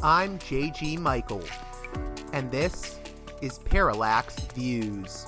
I'm J.G. Michael, and this is Parallax Views.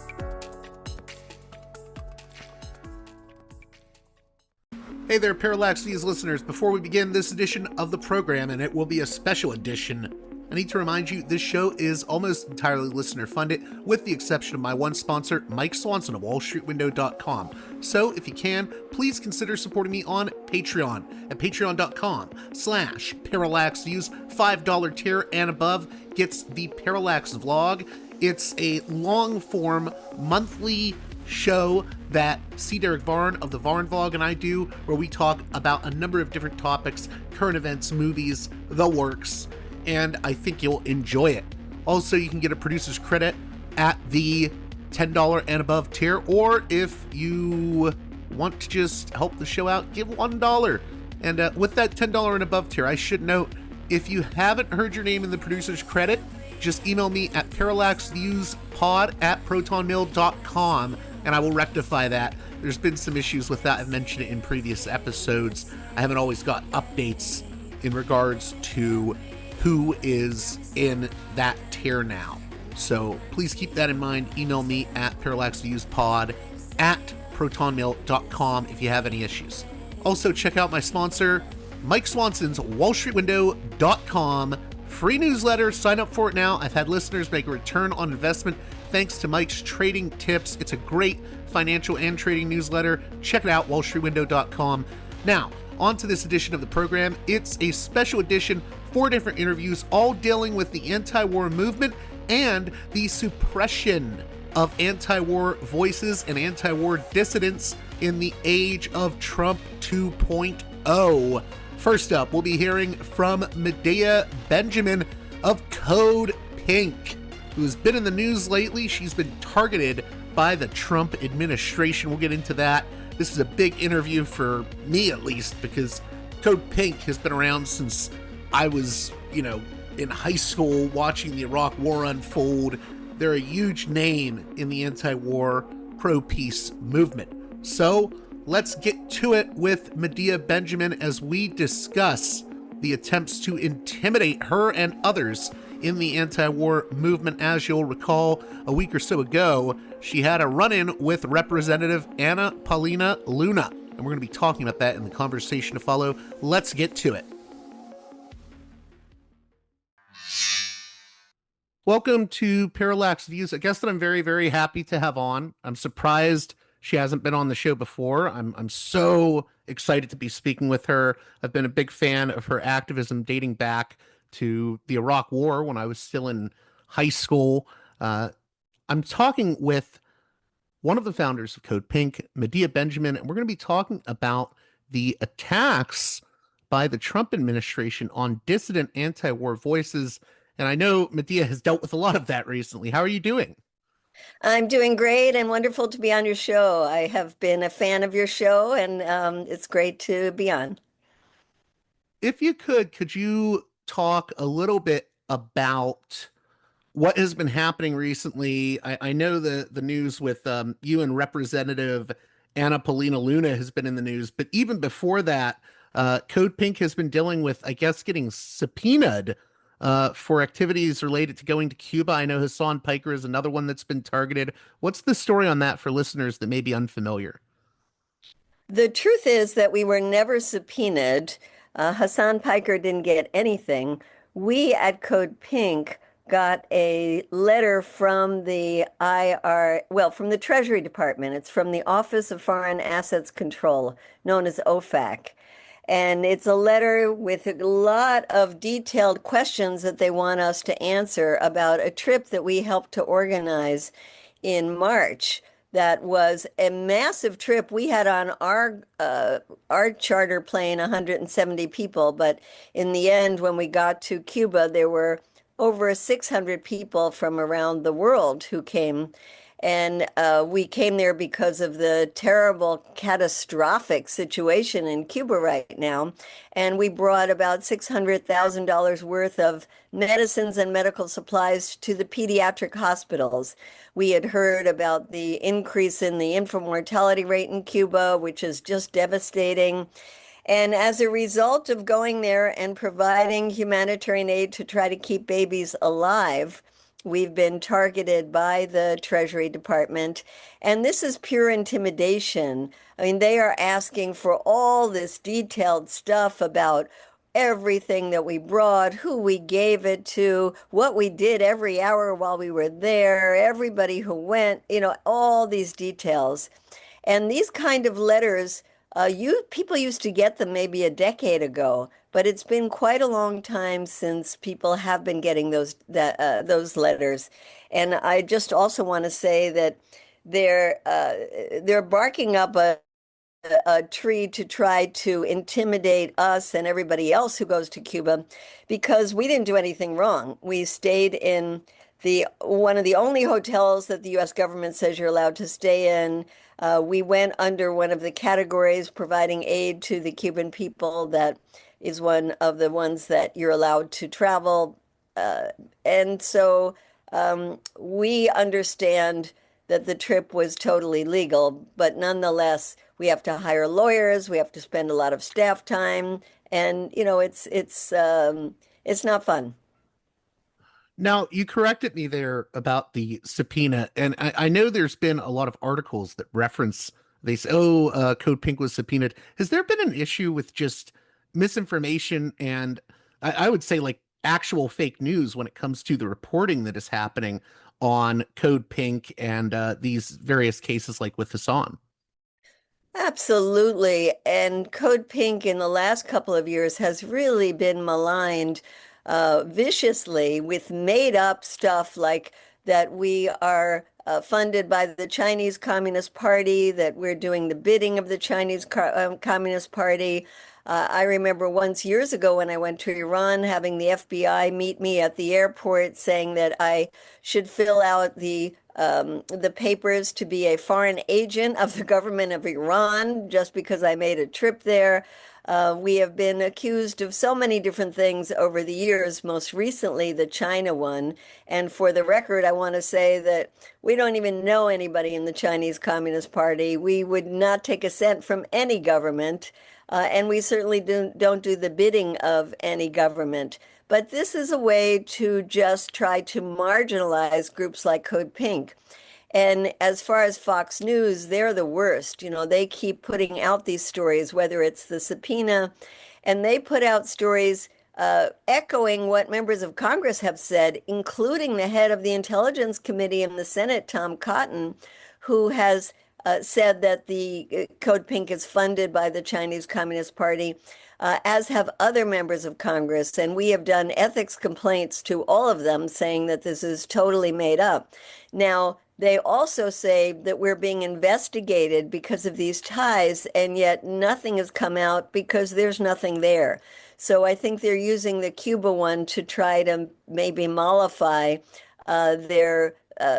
Hey there, Parallax Views listeners. Before we begin this edition of the program, and it will be a special edition, I need to remind you this show is almost entirely listener-funded, with the exception of my one sponsor, Mike Swanson of WallStreetWindow.com. So, if you can, please consider supporting me on Patreon at patreon.com/ParallaxViews. $5 tier and above gets the Parallax Vlog. It's a long-form, monthly show that C. Derek Varn of the Varn Vlog and I do, where we talk about a number of different topics, current events, movies, the works, and I think you'll enjoy it. Also, you can get a producer's credit at the $10 and above tier, or if you want to just help the show out, give $1. And with that $10 and above tier, I should note, if you haven't heard your name in the producer's credit, just email me at parallaxviewspod@protonmail.com, and I will rectify that. There's been some issues with that. I've mentioned it in previous episodes. I haven't always got updates in regards to who is in that tier now. So please keep that in mind. Email me at parallaxviewspod@protonmail.com if you have any issues. Also, check out my sponsor, Mike Swanson's WallStreetWindow.com free newsletter. Sign up for it now. I've had listeners make a return on investment thanks to Mike's trading tips. It's a great financial and trading newsletter. Check it out, WallStreetWindow.com. Now, on to this edition of the program. It's a special edition, 4 different interviews, all dealing with the anti-war movement and the suppression of anti-war voices and anti-war dissidents in the age of Trump 2.0. First up, we'll be hearing from Medea Benjamin of Code Pink, who's been in the news lately. She's been targeted by the Trump administration. We'll get into that. This is a big interview for me, at least, because Code Pink has been around since I was, in high school watching the Iraq War unfold. They're a huge name in the anti-war, pro-peace movement. So let's get to it with Medea Benjamin as we discuss the attempts to intimidate her and others in the anti-war movement. As you'll recall, a week or so ago, she had a run-in with Representative Anna Paulina Luna, and we're going to be talking about that in the conversation to follow. Let's get to it. Welcome to Parallax Views, a guest that I'm very, very happy to have on. I'm surprised she hasn't been on the show before. I'm so excited to be speaking with her. I've been a big fan of her activism dating back to the Iraq War when I was still in high school. I'm talking with one of the founders of Code Pink, Medea Benjamin, and we're going to be talking about the attacks by the Trump administration on dissident anti-war voices. And I know Medea has dealt with a lot of that recently. How are you doing? I'm doing great and wonderful to be on your show. I have been a fan of your show, and it's great to be on. If you could you talk a little bit about what has been happening recently? I know the news with you and Representative Anna Paulina Luna has been in the news, but even before that, Code Pink has been dealing with, I guess, getting subpoenaed for activities related to going to Cuba. I know Hassan Piker is another one that's been targeted. What's the story on that for listeners that may be unfamiliar? The truth is that we were never subpoenaed. Hassan Piker didn't get anything. We at Code Pink got a letter from the from the Treasury Department. It's from the Office of Foreign Assets Control, known as OFAC. And it's a letter with a lot of detailed questions that they want us to answer about a trip that we helped to organize in March. That was a massive trip. We had on our charter plane 170 people, but in the end, when we got to Cuba, there were over 600 people from around the world who came. And we came there because of the terrible, catastrophic situation in Cuba right now. And we brought about $600,000 worth of medicines and medical supplies to the pediatric hospitals. We had heard about the increase in the infant mortality rate in Cuba, which is just devastating. And as a result of going there and providing humanitarian aid to try to keep babies alive, we've been targeted by the Treasury Department. And this is pure intimidation. I mean, they are asking for all this detailed stuff about everything that we brought, who we gave it to, what we did every hour while we were there, everybody who went, all these details. And these kind of letters, you people used to get them maybe a decade ago, but it's been quite a long time since people have been getting those letters. And I just also want to say that they're barking up a tree to try to intimidate us and everybody else who goes to Cuba because we didn't do anything wrong. We stayed in the one of the only hotels that the US government says you're allowed to stay in. We went under one of the categories providing aid to the Cuban people that is one of the ones that you're allowed to travel. And so we understand that the trip was totally legal, but nonetheless, we have to hire lawyers, we have to spend a lot of staff time, and it's not fun. Now, you corrected me there about the subpoena, and I know there's been a lot of articles that reference they say, oh, Code Pink was subpoenaed. Has there been an issue with just misinformation and I would say like actual fake news when it comes to the reporting that is happening on Code Pink and these various cases like with Hassan? Absolutely. And Code Pink in the last couple of years has really been maligned viciously with made up stuff like that we are funded by the Chinese Communist Party, that we're doing the bidding of the Chinese Communist Party. I remember once years ago when I went to Iran, having the FBI meet me at the airport saying that I should fill out the papers to be a foreign agent of the government of Iran just because I made a trip there. We have been accused of so many different things over the years, most recently the China one. And for the record, I want to say that we don't even know anybody in the Chinese Communist Party. We would not take a cent from any government, and we certainly don't do the bidding of any government. But this is a way to just try to marginalize groups like Code Pink. And as far as Fox News, they're the worst. They keep putting out these stories, whether it's the subpoena, and they put out stories echoing what members of Congress have said, including the head of the Intelligence Committee in the Senate, Tom Cotton, who has said that the Code Pink is funded by the Chinese Communist Party, as have other members of Congress. And we have done ethics complaints to all of them saying that this is totally made up. Now, they also say that we're being investigated because of these ties, and yet nothing has come out because there's nothing there. So I think they're using the Cuba one to try to maybe mollify their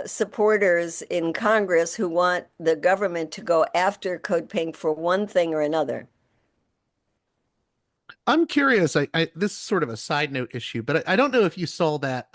supporters in Congress who want the government to go after Code Pink for one thing or another. I'm curious. This is sort of a side note issue, but I don't know if you saw that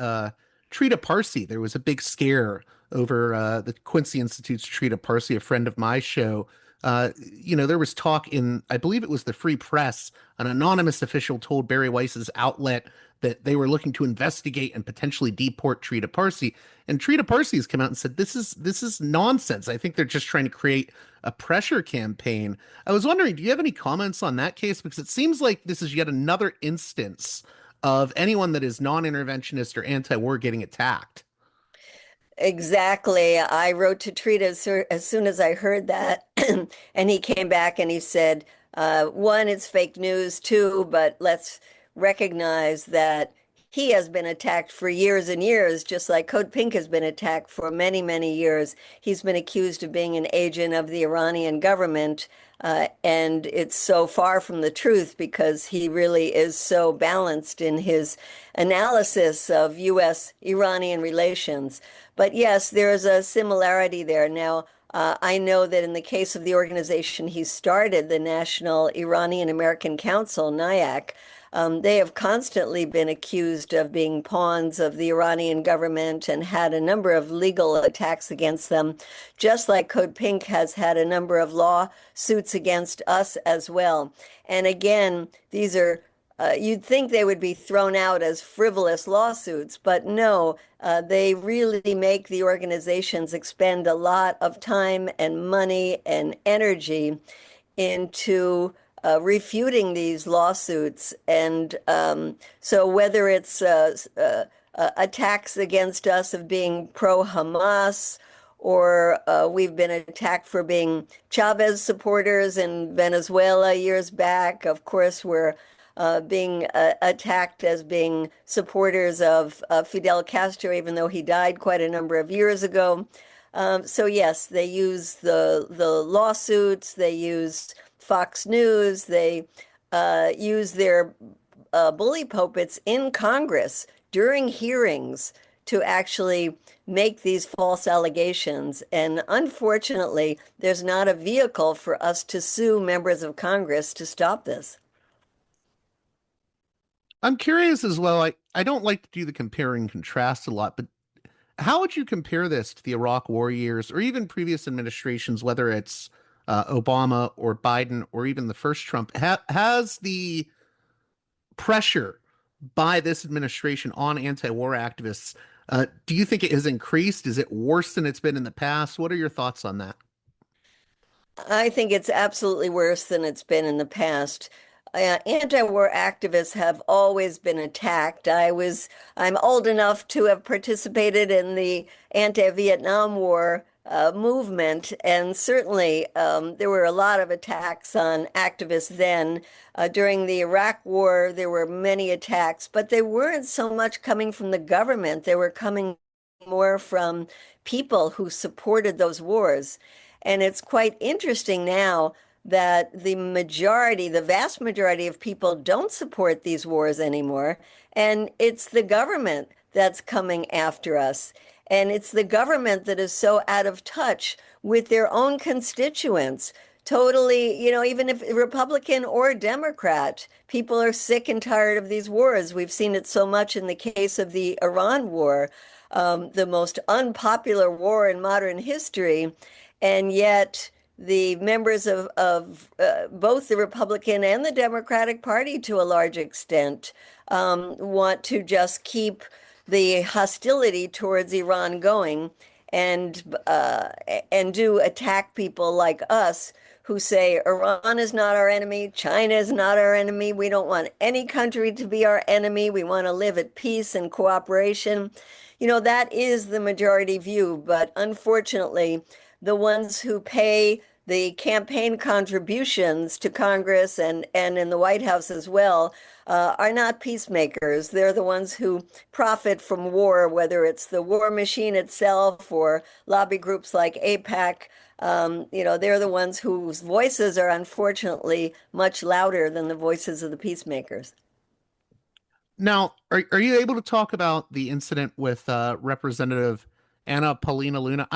Trita Parsi. There was a big scare over the Quincy Institute's Trita Parsi, a friend of my show. There was talk in, I believe it was the Free Press, an anonymous official told Barry Weiss's outlet that they were looking to investigate and potentially deport Trita Parsi. And Trita Parsi has come out and said, this is nonsense. I think they're just trying to create a pressure campaign. I was wondering, do you have any comments on that case? Because it seems like this is yet another instance of anyone that is non-interventionist or anti-war getting attacked. Exactly. I wrote to Treat as soon as I heard that, and he came back and he said, one, it's fake news, two, but let's recognize that he has been attacked for years and years, just like Code Pink has been attacked for many, many years. He's been accused of being an agent of the Iranian government, and it's so far from the truth because he really is so balanced in his analysis of U.S.-Iranian relations. But yes, there is a similarity there. Now, I know that in the case of the organization he started, the National Iranian American Council, NIAC, They have constantly been accused of being pawns of the Iranian government and had a number of legal attacks against them, just like Code Pink has had a number of lawsuits against us as well. And again, these are you'd think they would be thrown out as frivolous lawsuits, but no, they really make the organizations expend a lot of time and money and energy into refuting these lawsuits. And so whether it's attacks against us of being pro-Hamas, or we've been attacked for being Chavez supporters in Venezuela years back. Of course, we're being attacked as being supporters of Fidel Castro, even though he died quite a number of years ago. So yes, they use the lawsuits, they use Fox News, they use their bully pulpits in Congress during hearings to actually make these false allegations. And unfortunately, there's not a vehicle for us to sue members of Congress to stop this. I'm curious as well. I don't like to do the compare and contrast a lot, but how would you compare this to the Iraq war years or even previous administrations, whether it's Obama or Biden or even the first Trump? Has the pressure by this administration on anti-war activists, do you think it has increased? Is it worse than it's been in the past? What are your thoughts on that? I think it's absolutely worse than it's been in the past. Anti-war activists have always been attacked. I'm old enough to have participated in the anti-Vietnam War movement, and certainly there were a lot of attacks on activists then. During the Iraq War, there were many attacks, but they weren't so much coming from the government. They were coming more from people who supported those wars. And it's quite interesting now that the vast majority of people don't support these wars anymore. And it's the government that's coming after us. And it's the government that is so out of touch with their own constituents. Totally, even if Republican or Democrat, people are sick and tired of these wars. We've seen it so much in the case of the Iran war, the most unpopular war in modern history. And yet, the members of both the Republican and the Democratic Party, to a large extent, want to just keep the hostility towards Iran going, and do attack people like us who say Iran is not our enemy, China is not our enemy. We don't want any country to be our enemy. We want to live at peace and cooperation. That is the majority view, but unfortunately, the ones who pay the campaign contributions to Congress and in the White House as well are not peacemakers. They're the ones who profit from war, whether it's the war machine itself or lobby groups like AIPAC. They're the ones whose voices are unfortunately much louder than the voices of the peacemakers. Now, are you able to talk about the incident with Representative Anna Paulina Luna?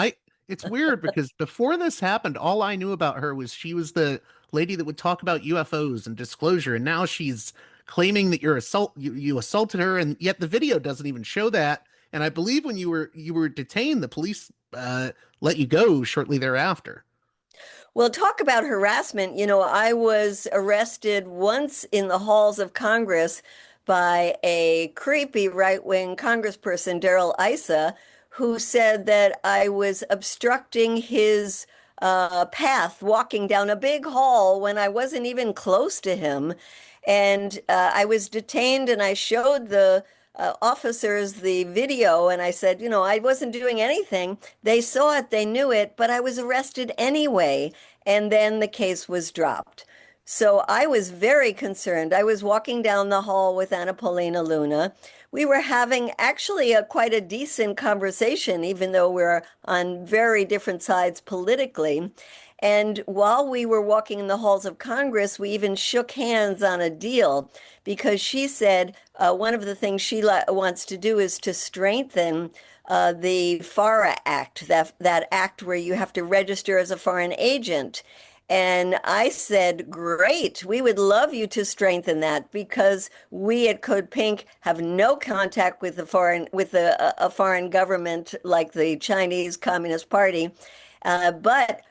It's weird because before this happened, all I knew about her was she was the lady that would talk about UFOs and disclosure, and now she's claiming that you assaulted her, and yet the video doesn't even show that. And I believe when you were detained, the police let you go shortly thereafter. Well, talk about harassment. I was arrested once in the halls of Congress by a creepy right-wing congressperson, Darrell Issa, who said that I was obstructing his path walking down a big hall when I wasn't even close to him. And I was detained, and I showed the officers the video, and I said, I wasn't doing anything. They saw it, they knew it, but I was arrested anyway. And then the case was dropped. So I was very concerned. I was walking down the hall with Anna Paulina Luna. We were having actually quite a decent conversation, even though we're on very different sides politically. And while we were walking in the halls of Congress, we even shook hands on a deal because she said one of the things she wants to do is to strengthen the FARA Act, that act where you have to register as a foreign agent. And I said, great, we would love you to strengthen that because we at Code Pink have no contact with a foreign government like the Chinese Communist Party. But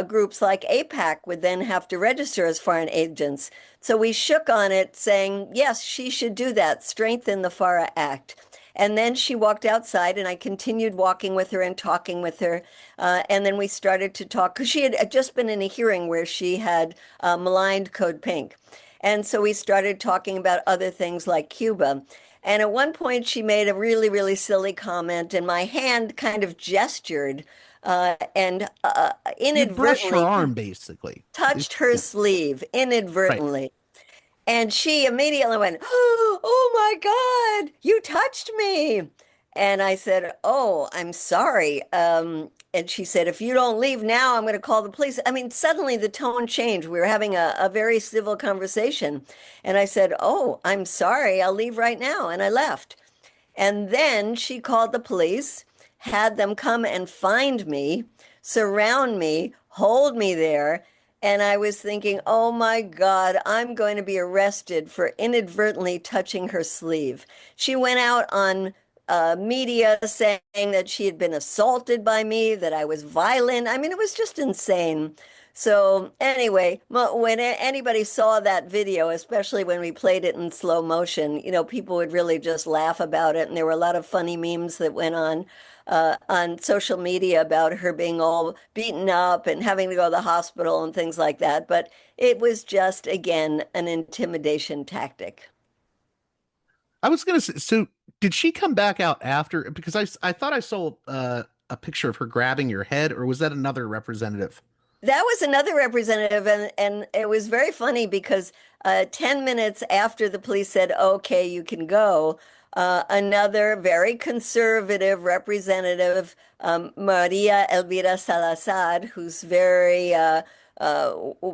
groups like APAC would then have to register as foreign agents. So we shook on it, saying, yes, she should do that, strengthen the FARA Act. And then she walked outside, and I continued walking with her and talking with her. And then we started to talk because she had just been in a hearing where she had maligned Code Pink. And so we started talking about other things like Cuba. And at one point, she made a really, really silly comment, and my hand kind of gestured and You brush her inadvertently arm, basically. touched her Yeah, sleeve right. inadvertently. And she immediately went, oh my God, you touched me. And I said, oh, I'm sorry. And she said, if you don't leave now, I'm going to call the police. I mean, suddenly the tone changed. We were having a very civil conversation. And I said, oh, I'm sorry. I'll leave right now. And I left. And then she called the police, had them come and find me, surround me, hold me there. And I was thinking, oh my God, I'm going to be arrested for inadvertently touching her sleeve. She went out on media saying that she had been assaulted by me, that I was violent. I mean, it was just insane. So anyway, when anybody saw that video, especially when we played it in slow motion, people would really just laugh about it. And there were a lot of funny memes that went on social media about her being all beaten up and having to go to the hospital and things like that. But it was just, again, an intimidation tactic. I was gonna say, so did she come back out after? Because I thought I saw a picture of her grabbing your head, or was that another representative? That was another representative, and it was very funny because 10 minutes after the police said, okay, you can go, another very conservative representative, Maria Elvira Salazar, who's very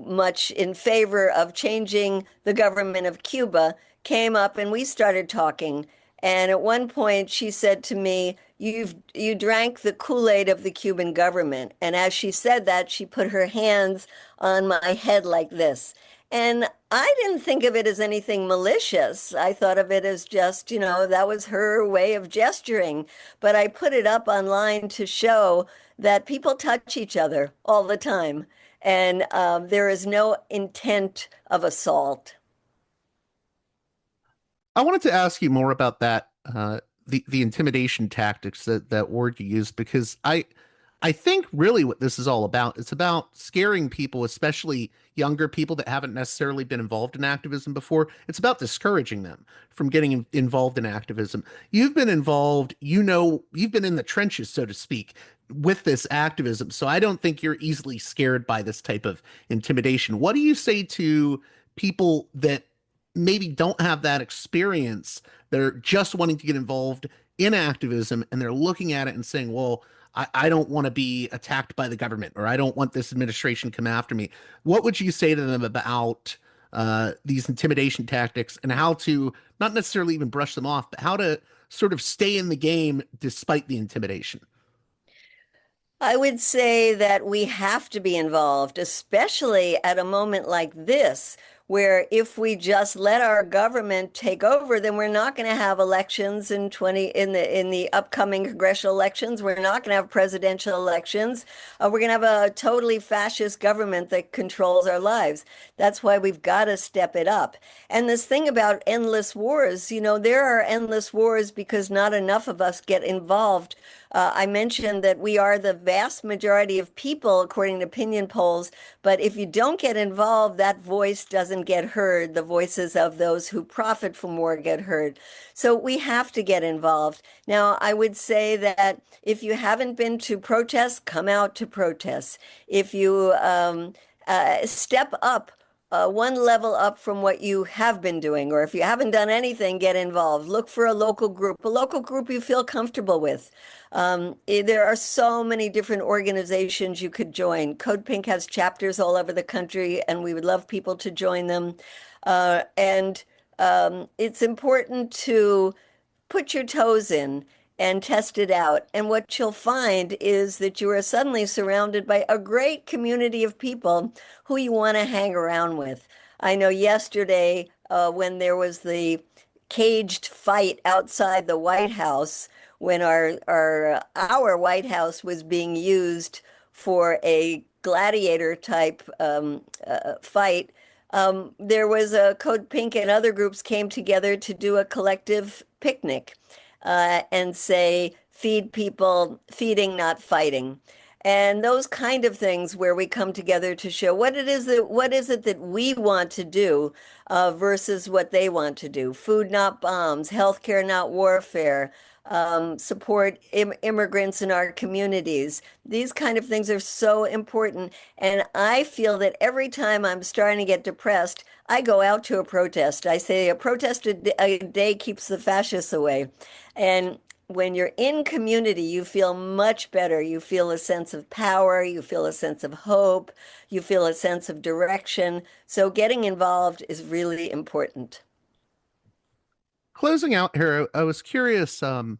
much in favor of changing the government of Cuba, came up and we started talking. And at one point, she said to me, you drank the Kool-Aid of the Cuban government. And as she said that, she put her hands on my head like this. And I didn't think of it as anything malicious. I thought of it as just, that was her way of gesturing. But I put it up online to show that people touch each other all the time. And there is no intent of assault. I wanted to ask you more about that, the intimidation tactics, that word you used, because I think really what this is all about, it's about scaring people, especially younger people that haven't necessarily been involved in activism before. It's about discouraging them from getting involved in activism. You've been involved, you've been in the trenches, so to speak, with this activism. So I don't think you're easily scared by this type of intimidation. What do you say to people that maybe don't have that experience? They're just wanting to get involved in activism and they're looking at it and saying, well, I don't want to be attacked by the government, or I don't want this administration to come after me. What would you say to them about these intimidation tactics and how to not necessarily even brush them off, but how to sort of stay in the game despite the intimidation? I would say that we have to be involved, especially at a moment like this, where if we just let our government take over, then we're not going to have elections in the upcoming congressional elections. We're not going to have presidential elections. We're going to have a totally fascist government that controls our lives. That's why we've got to step it up. And this thing about endless wars, there are endless wars because not enough of us get involved. I mentioned that we are the vast majority of people, according to opinion polls, but if you don't get involved, that voice doesn't get heard. The voices of those who profit from war get heard. So we have to get involved. Now, I would say that if you haven't been to protests, come out to protests. If you step up one level up from what you have been doing, or if you haven't done anything, get involved. Look for a local group you feel comfortable with. There are so many different organizations you could join. Code Pink has chapters all over the country, and we would love people to join them. And it's important to put your toes in and test it out. And what you'll find is that you are suddenly surrounded by a great community of people who you want to hang around with. I know yesterday, when there was the caged fight outside the White House, when our White House was being used for a gladiator type fight. There was a Code Pink and other groups came together to do a collective picnic and say, feed people, feeding, not fighting. And those kind of things where we come together to show what is it that we want to do versus what they want to do. Food, not bombs, healthcare, not warfare, support immigrants in our communities. These kind of things are so important. And I feel that every time I'm starting to get depressed, I go out to a protest. I say a protest a day keeps the fascists away. And when you're in community, you feel much better. You feel a sense of power, you feel a sense of hope, you feel a sense of direction. So getting involved is really important. Closing out here, I was curious, what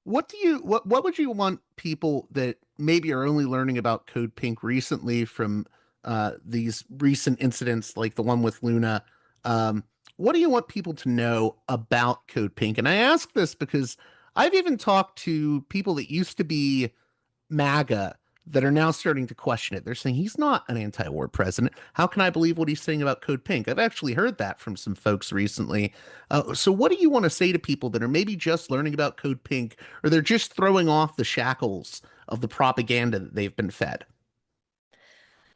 would you want people that maybe are only learning about Code Pink recently from these recent incidents like the one with Luna? What do you want people to know about Code Pink? And I ask this because I've even talked to people that used to be MAGA that are now starting to question it. They're saying he's not an anti-war president. How can I believe what he's saying about Code Pink? I've actually heard that from some folks recently. So what do you want to say to people that are maybe just learning about Code Pink, or they're just throwing off the shackles of the propaganda that they've been fed?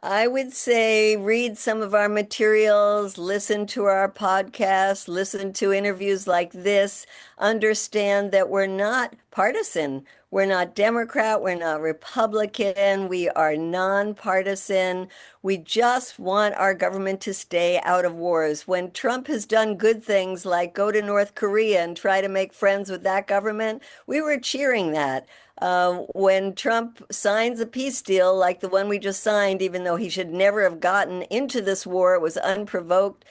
I would say read some of our materials, listen to our podcast, listen to interviews like this, understand that we're not partisan. We're not Democrat, we're not Republican, we are nonpartisan. We just want our government to stay out of wars. When Trump has done good things like go to North Korea and try to make friends with that government, we were cheering that. When Trump signs a peace deal like the one we just signed, even though he should never have gotten into this war, it was unprovoked.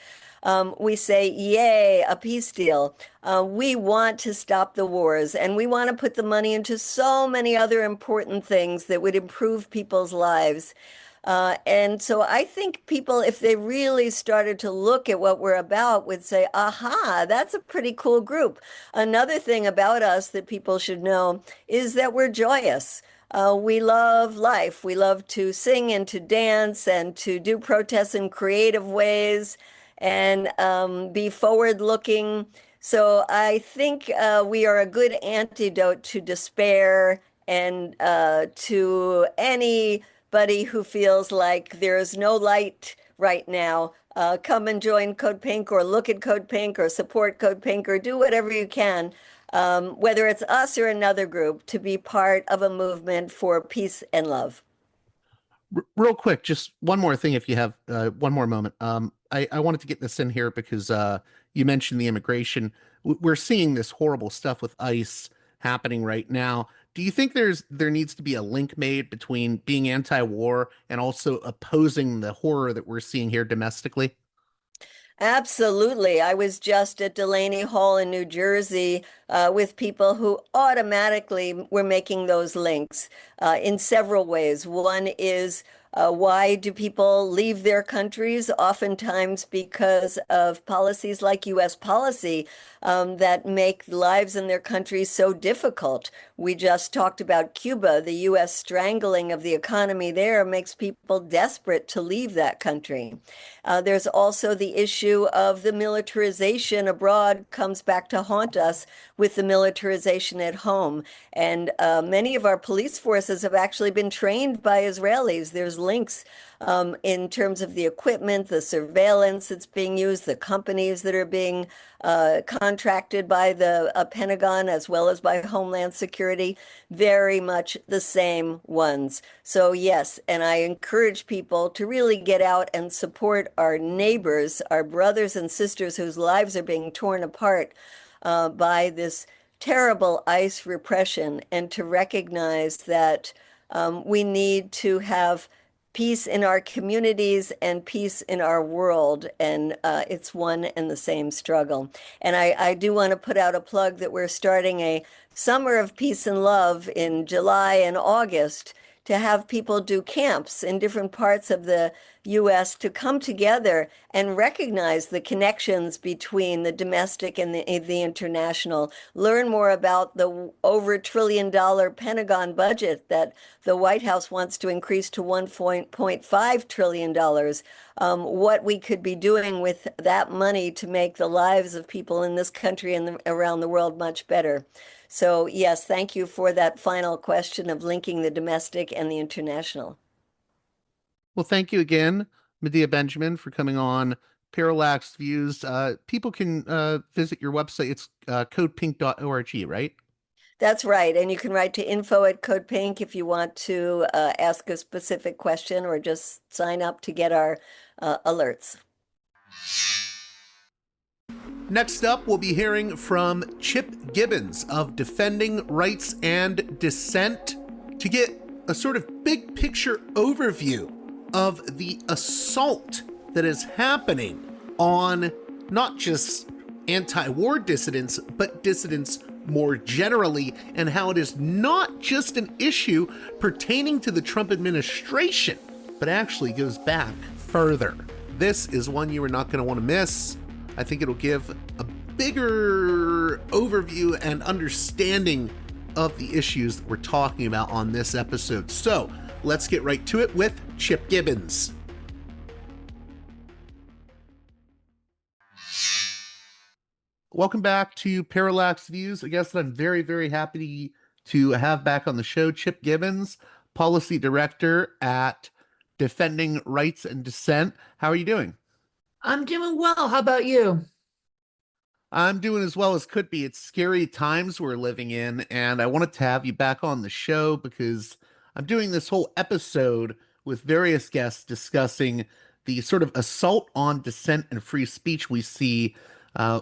We say, yay, a peace deal. We want to stop the wars and we want to put the money into so many other important things that would improve people's lives. And so I think people, if they really started to look at what we're about, would say, aha, that's a pretty cool group. Another thing about us that people should know is that we're joyous. We love life. We love to sing and to dance and to do protests in creative ways and be forward looking. So I think we are a good antidote to despair and to anybody who feels like there is no light right now. Come and join Code Pink or look at Code Pink or support Code Pink or do whatever you can, whether it's us or another group, to be part of a movement for peace and love. Real quick, just one more thing, if you have one more moment. I wanted to get this in here because you mentioned the immigration. We're seeing this horrible stuff with ICE happening right now. Do you think there needs to be a link made between being anti-war and also opposing the horror that we're seeing here domestically? Absolutely. I was just at Delaney Hall in New Jersey with people who automatically were making those links in several ways. One is why do people leave their countries? Oftentimes because of policies like U.S. policy that make lives in their countries so difficult. We just talked about Cuba. The U.S. strangling of the economy there makes people desperate to leave that country. There's also the issue of the militarization abroad comes back to haunt us with the militarization at home. And many of our police forces have actually been trained by Israelis. There's links in terms of the equipment, the surveillance that's being used, the companies that are being contracted by the Pentagon as well as by Homeland Security, very much the same ones. So yes, and I encourage people to really get out and support our neighbors, our brothers and sisters whose lives are being torn apart by this terrible ICE repression, and to recognize that we need to have peace in our communities and peace in our world. And it's one and the same struggle. And I do want to put out a plug that we're starting a Summer of Peace and Love in July and August to have people do camps in different parts of the U.S. to come together and recognize the connections between the domestic and the international, learn more about the over $1 trillion Pentagon budget that the White House wants to increase to $1.5 trillion, what we could be doing with that money to make the lives of people in this country and around the world much better. So yes, thank you for that final question of linking the domestic and the international. Well, thank you again, Medea Benjamin, for coming on Parallax Views. People can visit your website. It's codepink.org, right? That's right. And you can write to info@codepink if you want to ask a specific question or just sign up to get our alerts. Next up, we'll be hearing from Chip Gibbons of Defending Rights and Dissent to get a sort of big picture overview of the assault that is happening on not just anti-war dissidents, but dissidents more generally, and how it is not just an issue pertaining to the Trump administration, but actually goes back further. This is one you are not going to want to miss. I think it'll give a bigger overview and understanding of the issues that we're talking about on this episode. So let's get right to it with Chip Gibbons. Welcome back to Parallax Views. I guess that I'm very, very happy to have back on the show Chip Gibbons, Policy Director at Defending Rights and Dissent. How are you doing? I'm doing well. How about you? I'm doing as well as could be. It's scary times we're living in, and I wanted to have you back on the show because I'm doing this whole episode with various guests discussing the sort of assault on dissent and free speech we see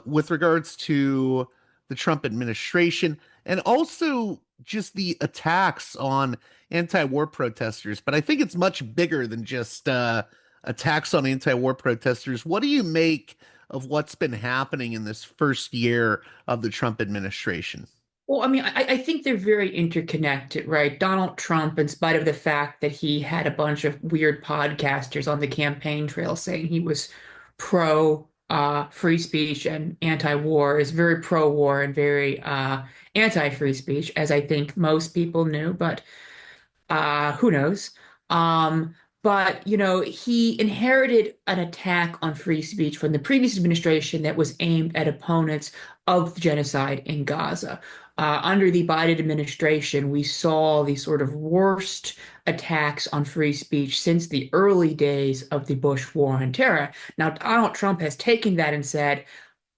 with regards to the Trump administration, and also just the attacks on anti-war protesters. But I think it's much bigger than just attacks on anti-war protesters. What do you make of what's been happening in this first year of the Trump administration? Well, I mean, I think they're very interconnected, right? Donald Trump, in spite of the fact that he had a bunch of weird podcasters on the campaign trail saying he was pro free speech and anti-war, is very pro-war and very anti-free speech, as I think most people knew, but who knows? But, you know, he inherited an attack on free speech from the previous administration that was aimed at opponents of the genocide in Gaza. Under the Biden administration, we saw the sort of worst attacks on free speech since the early days of the Bush War on Terror. Now, Donald Trump has taken that and said,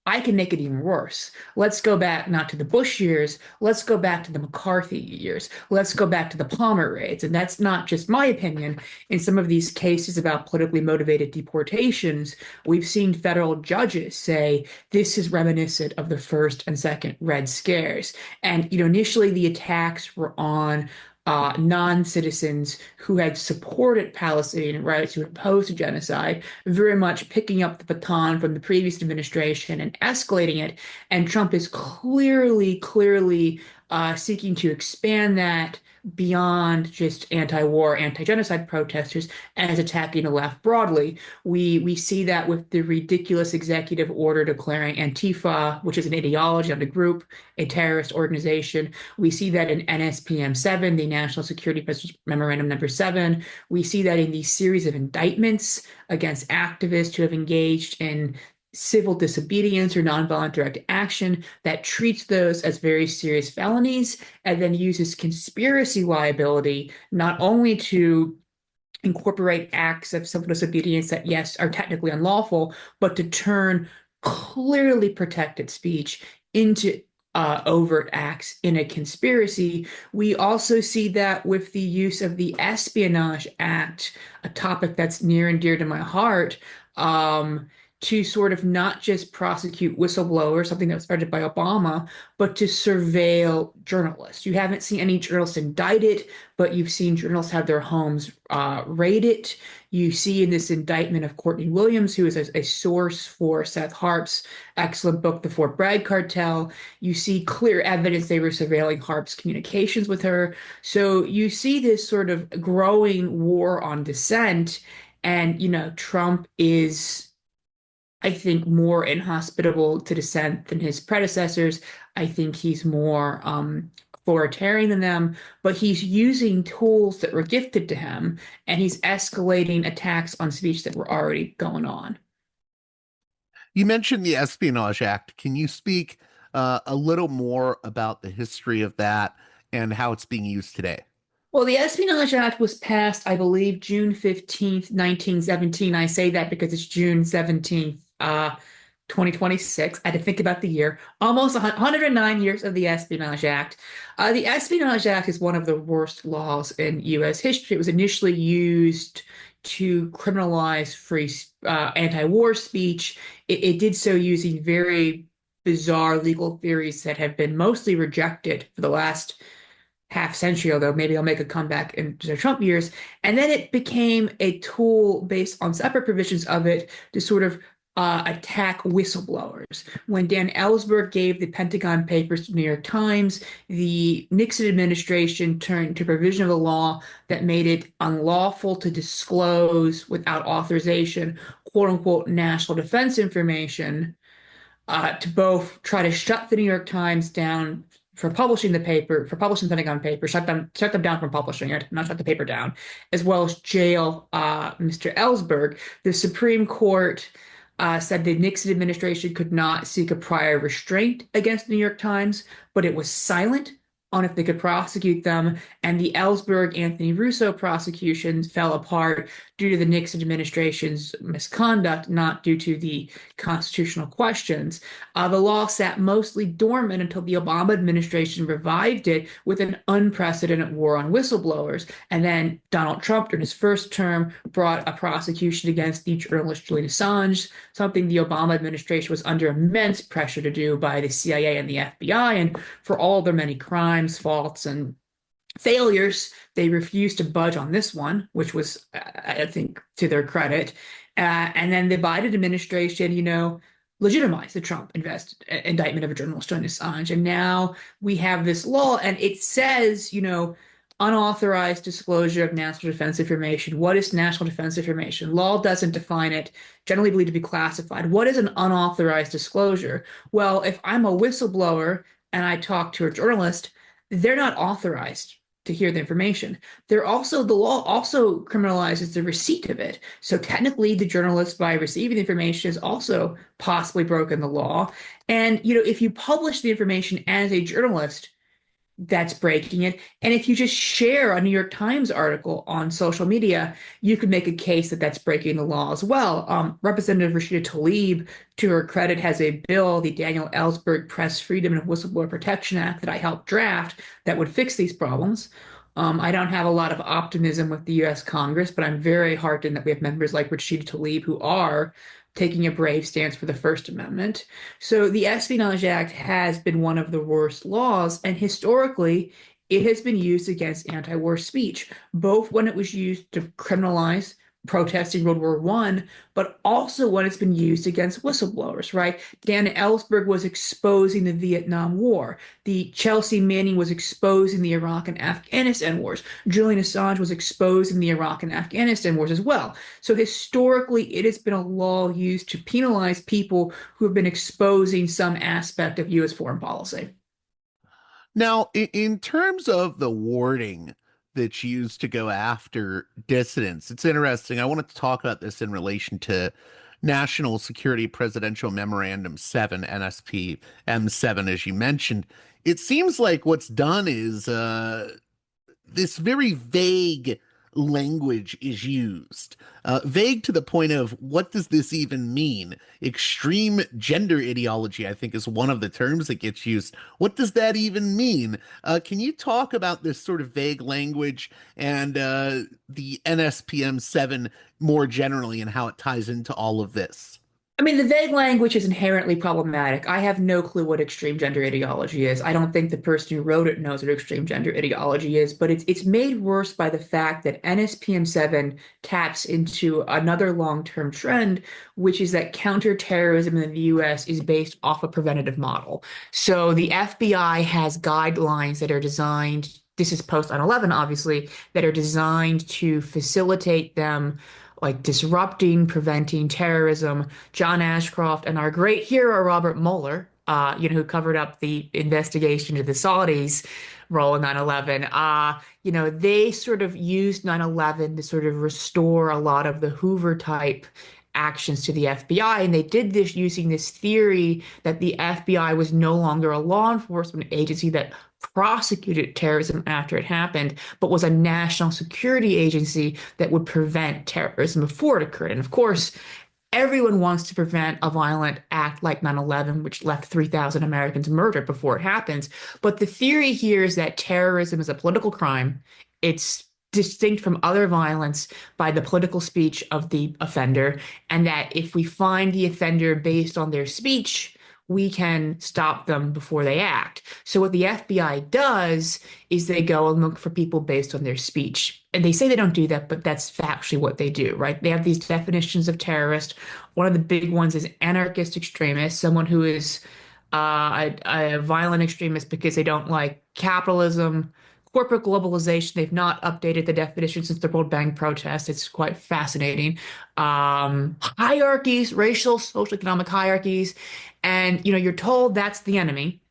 I can make it even worse. Let's go back not to the Bush years. Let's go back to the McCarthy years. Let's go back to the Palmer raids. And that's not just my opinion. In some of these cases about politically motivated deportations, we've seen federal judges say this is reminiscent of the first and second Red Scares. And, you know, initially the attacks were on non-citizens who had supported Palestinian rights, who had opposed to genocide, very much picking up the baton from the previous administration and escalating it. And Trump is clearly seeking to expand that beyond just anti-war, anti-genocide protesters as attacking the left broadly. We see that with the ridiculous executive order declaring Antifa, which is an ideology of the group, a terrorist organization. We see that in NSPM 7, the National Security Memorandum number 7. We see that in the series of indictments against activists who have engaged in civil disobedience or nonviolent direct action that treats those as very serious felonies and then uses conspiracy liability not only to incorporate acts of civil disobedience that, yes, are technically unlawful, but to turn clearly protected speech into overt acts in a conspiracy. We also see that with the use of the Espionage Act, a topic that's near and dear to my heart, to sort of not just prosecute whistleblowers, something that was started by Obama, but to surveil journalists. You haven't seen any journalists indicted, but you've seen journalists have their homes raided. You see in this indictment of Courtney Williams, who is a source for Seth Harp's excellent book, The Fort Bragg Cartel. You see clear evidence they were surveilling Harp's communications with her. So you see this sort of growing war on dissent. And, Trump is, I think, more inhospitable to dissent than his predecessors. I think he's more authoritarian than them, but he's using tools that were gifted to him, and he's escalating attacks on speech that were already going on. You mentioned the Espionage Act. Can you speak a little more about the history of that and how it's being used today? Well, the Espionage Act was passed, I believe, June 15th, 1917. I say that because it's June 17th, 2026. I had to think about the year. Almost 109 years of the Espionage Act. The Espionage Act is one of the worst laws in U.S. history. It was initially used to criminalize free anti-war speech. It did so using very bizarre legal theories that have been mostly rejected for the last half century, although maybe I'll make a comeback in the Trump years. And then it became a tool based on separate provisions of it to sort of attack whistleblowers. When Dan Ellsberg gave the Pentagon Papers to the New York Times, the Nixon administration turned to a provision of the law that made it unlawful to disclose without authorization, quote unquote, national defense information, to both try to shut the New York Times down for publishing the paper, for publishing the Pentagon paper, shut them down from publishing it, not shut the paper down, as well as jail Mr. Ellsberg. The Supreme Court said the Nixon administration could not seek a prior restraint against the New York Times, but it was silent on if they could prosecute them. And the Ellsberg Anthony Russo prosecutions fell apart due to the Nixon administration's misconduct, not due to the constitutional questions. The law sat mostly dormant until the Obama administration revived it with an unprecedented war on whistleblowers. And then Donald Trump, during his first term, brought a prosecution against the journalist Julian Assange, something the Obama administration was under immense pressure to do by the CIA and the FBI. And for all their many crimes, faults, and failures, they refused to budge on this one, which was, I think, to their credit. And then the Biden administration, legitimized the Trump indictment of a journalist, Julian Assange. And now we have this law, and it says, unauthorized disclosure of national defense information. What is national defense information? Law doesn't define it, generally believed to be classified. What is an unauthorized disclosure? Well, if I'm a whistleblower and I talk to a journalist, they're not authorized to hear the information. The law also criminalizes the receipt of it. So technically, the journalist, by receiving the information, has also possibly broken the law. And, if you publish the information as a journalist, that's breaking it. And if you just share a New York Times article on social media, you could make a case that that's breaking the law as well. Representative Rashida Tlaib, to her credit, has a bill, the Daniel Ellsberg Press Freedom and Whistleblower Protection Act, that I helped draft that would fix these problems. I don't have a lot of optimism with the U.S. Congress, but I'm very heartened that we have members like Rashida Tlaib who are taking a brave stance for the First Amendment. So the Espionage Act has been one of the worst laws, and historically, it has been used against anti-war speech, both when it was used to criminalize protesting World War I, but also when it's been used against whistleblowers, right? Dan Ellsberg was exposing the Vietnam War. The Chelsea Manning was exposing the Iraq and Afghanistan wars. Julian Assange was exposing the Iraq and Afghanistan wars as well. So historically, it has been a law used to penalize people who have been exposing some aspect of U.S. foreign policy. Now, in terms of the wording that's used to go after dissidents, it's interesting. I wanted to talk about this in relation to National Security Presidential Memorandum 7, NSP M7, as you mentioned. It seems like what's done is this very vague language is used. Vague to the point of, what does this even mean? Extreme gender ideology, I think, is one of the terms that gets used. What does that even mean? Can you talk about this sort of vague language and the NSPM 7 more generally and how it ties into all of this? I mean, the vague language is inherently problematic. I have no clue what extreme gender ideology is. I don't think the person who wrote it knows what extreme gender ideology is, but it's made worse by the fact that NSPM7 taps into another long-term trend, which is that counterterrorism in the US is based off a preventative model. So the FBI has guidelines that are designed, this is post 9/11, obviously, that are designed to facilitate them like disrupting, preventing terrorism. John Ashcroft and our great hero Robert Mueller, who covered up the investigation into the Saudis' role in 9/11. They sort of used 9/11 to sort of restore a lot of the Hoover type actions to the FBI, and they did this using this theory that the FBI was no longer a law enforcement agency that prosecuted terrorism after it happened, but was a national security agency that would prevent terrorism before it occurred. And of course, everyone wants to prevent a violent act like 9/11, which left 3,000 Americans murdered before it happens. But the theory here is that terrorism is a political crime. It's distinct from other violence by the political speech of the offender, and that if we find the offender based on their speech, we can stop them before they act. So what the FBI does is they go and look for people based on their speech. And they say they don't do that, but that's factually what they do, right? They have these definitions of terrorist. One of the big ones is anarchist extremist, someone who is a violent extremist because they don't like capitalism, corporate globalization. They've not updated the definition since the World Bank protest. It's quite fascinating. Hierarchies, racial, social, economic hierarchies. And you're told that's the enemy.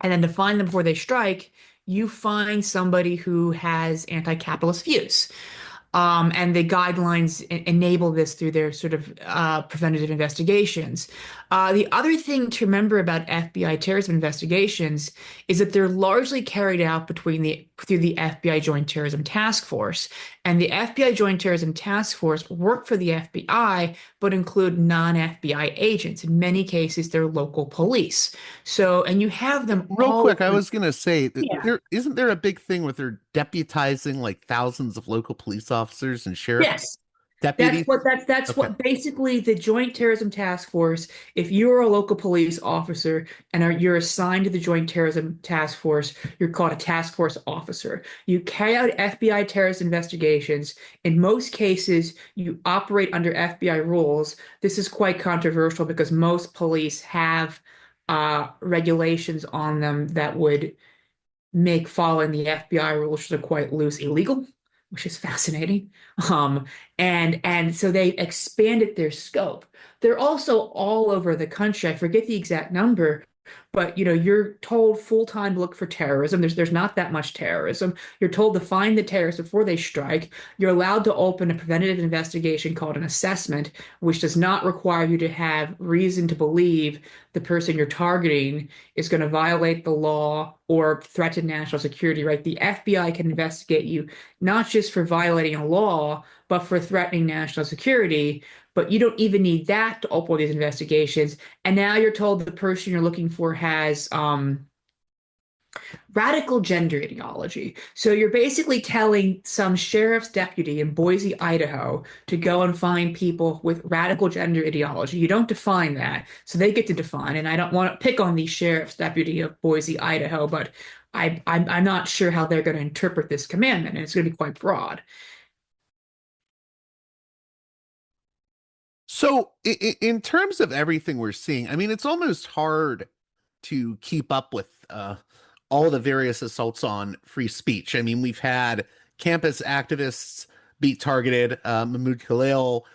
And then to find them before they strike, you find somebody who has anti-capitalist views. And the guidelines enable this through their sort of preventative investigations. The other thing to remember about FBI terrorism investigations is that they're largely carried out through the FBI Joint Terrorism Task Force. And the FBI Joint Terrorism Task Force work for the FBI, but include non-FBI agents. In many cases, they're local police. So, and you have them Real all quick, I was gonna say, Yeah. there isn't there a big thing with they're deputizing like thousands of local police officers and sheriff Yes. deputies? That's Okay. what basically the Joint Terrorism Task Force, if you're a local police officer and you're assigned to the Joint Terrorism Task Force, you're called a task force officer. You carry out FBI terrorist investigations. In most cases, you operate under FBI rules. This is quite controversial because most police have regulations on them that would make following the FBI rules, which are quite loose, illegal, which is fascinating. Um, and so they expanded their scope. They're also all over the country. I forget the exact number, but you're told full time to look for terrorism. There's not that much terrorism. You're told to find the terrorists before they strike. You're allowed to open a preventative investigation called an assessment, which does not require you to have reason to believe the person you're targeting is going to violate the law or threaten national security, right? The FBI can investigate you not just for violating a law, but for threatening national security. But you don't even need that to open these investigations. And now you're told the person you're looking for has radical gender ideology. So you're basically telling some sheriff's deputy in Boise, Idaho, to go and find people with radical gender ideology. You don't define that, so they get to define. And I don't want to pick on the sheriff's deputy of Boise, Idaho, but I'm not sure how they're going to interpret this commandment, and it's going to be quite broad. So, in terms of everything we're seeing, I mean, it's almost hard to keep up with all the various assaults on free speech. I mean, we've had campus activists be targeted, Mahmoud Khalil.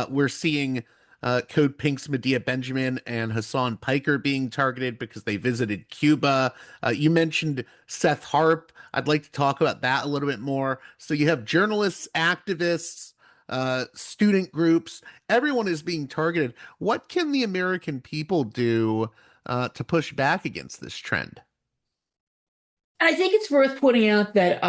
We're seeing Code Pink's Medea Benjamin and Hassan Piker being targeted because they visited Cuba. You mentioned Seth Harp. I'd like to talk about that a little bit more. So you have journalists, activists, student groups, everyone is being targeted. What can the American people do to push back against this trend? And I think it's worth pointing out that,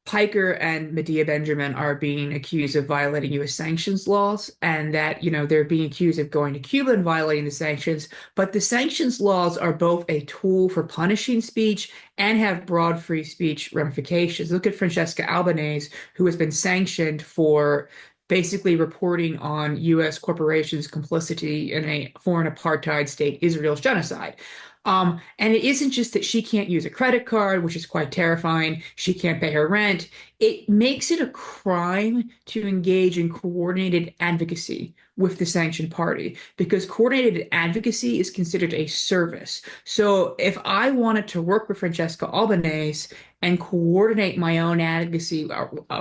Piker and Medea Benjamin are being accused of violating U.S. sanctions laws, and that, they're being accused of going to Cuba and violating the sanctions. But the sanctions laws are both a tool for punishing speech and have broad free speech ramifications. Look at Francesca Albanese, who has been sanctioned for basically reporting on U.S. corporations' complicity in a foreign apartheid state, Israel's genocide. And it isn't just that she can't use a credit card, which is quite terrifying. She can't pay her rent. It makes it a crime to engage in coordinated advocacy with the sanctioned party because coordinated advocacy is considered a service. So if I wanted to work with Francesca Albanese and coordinate my own advocacy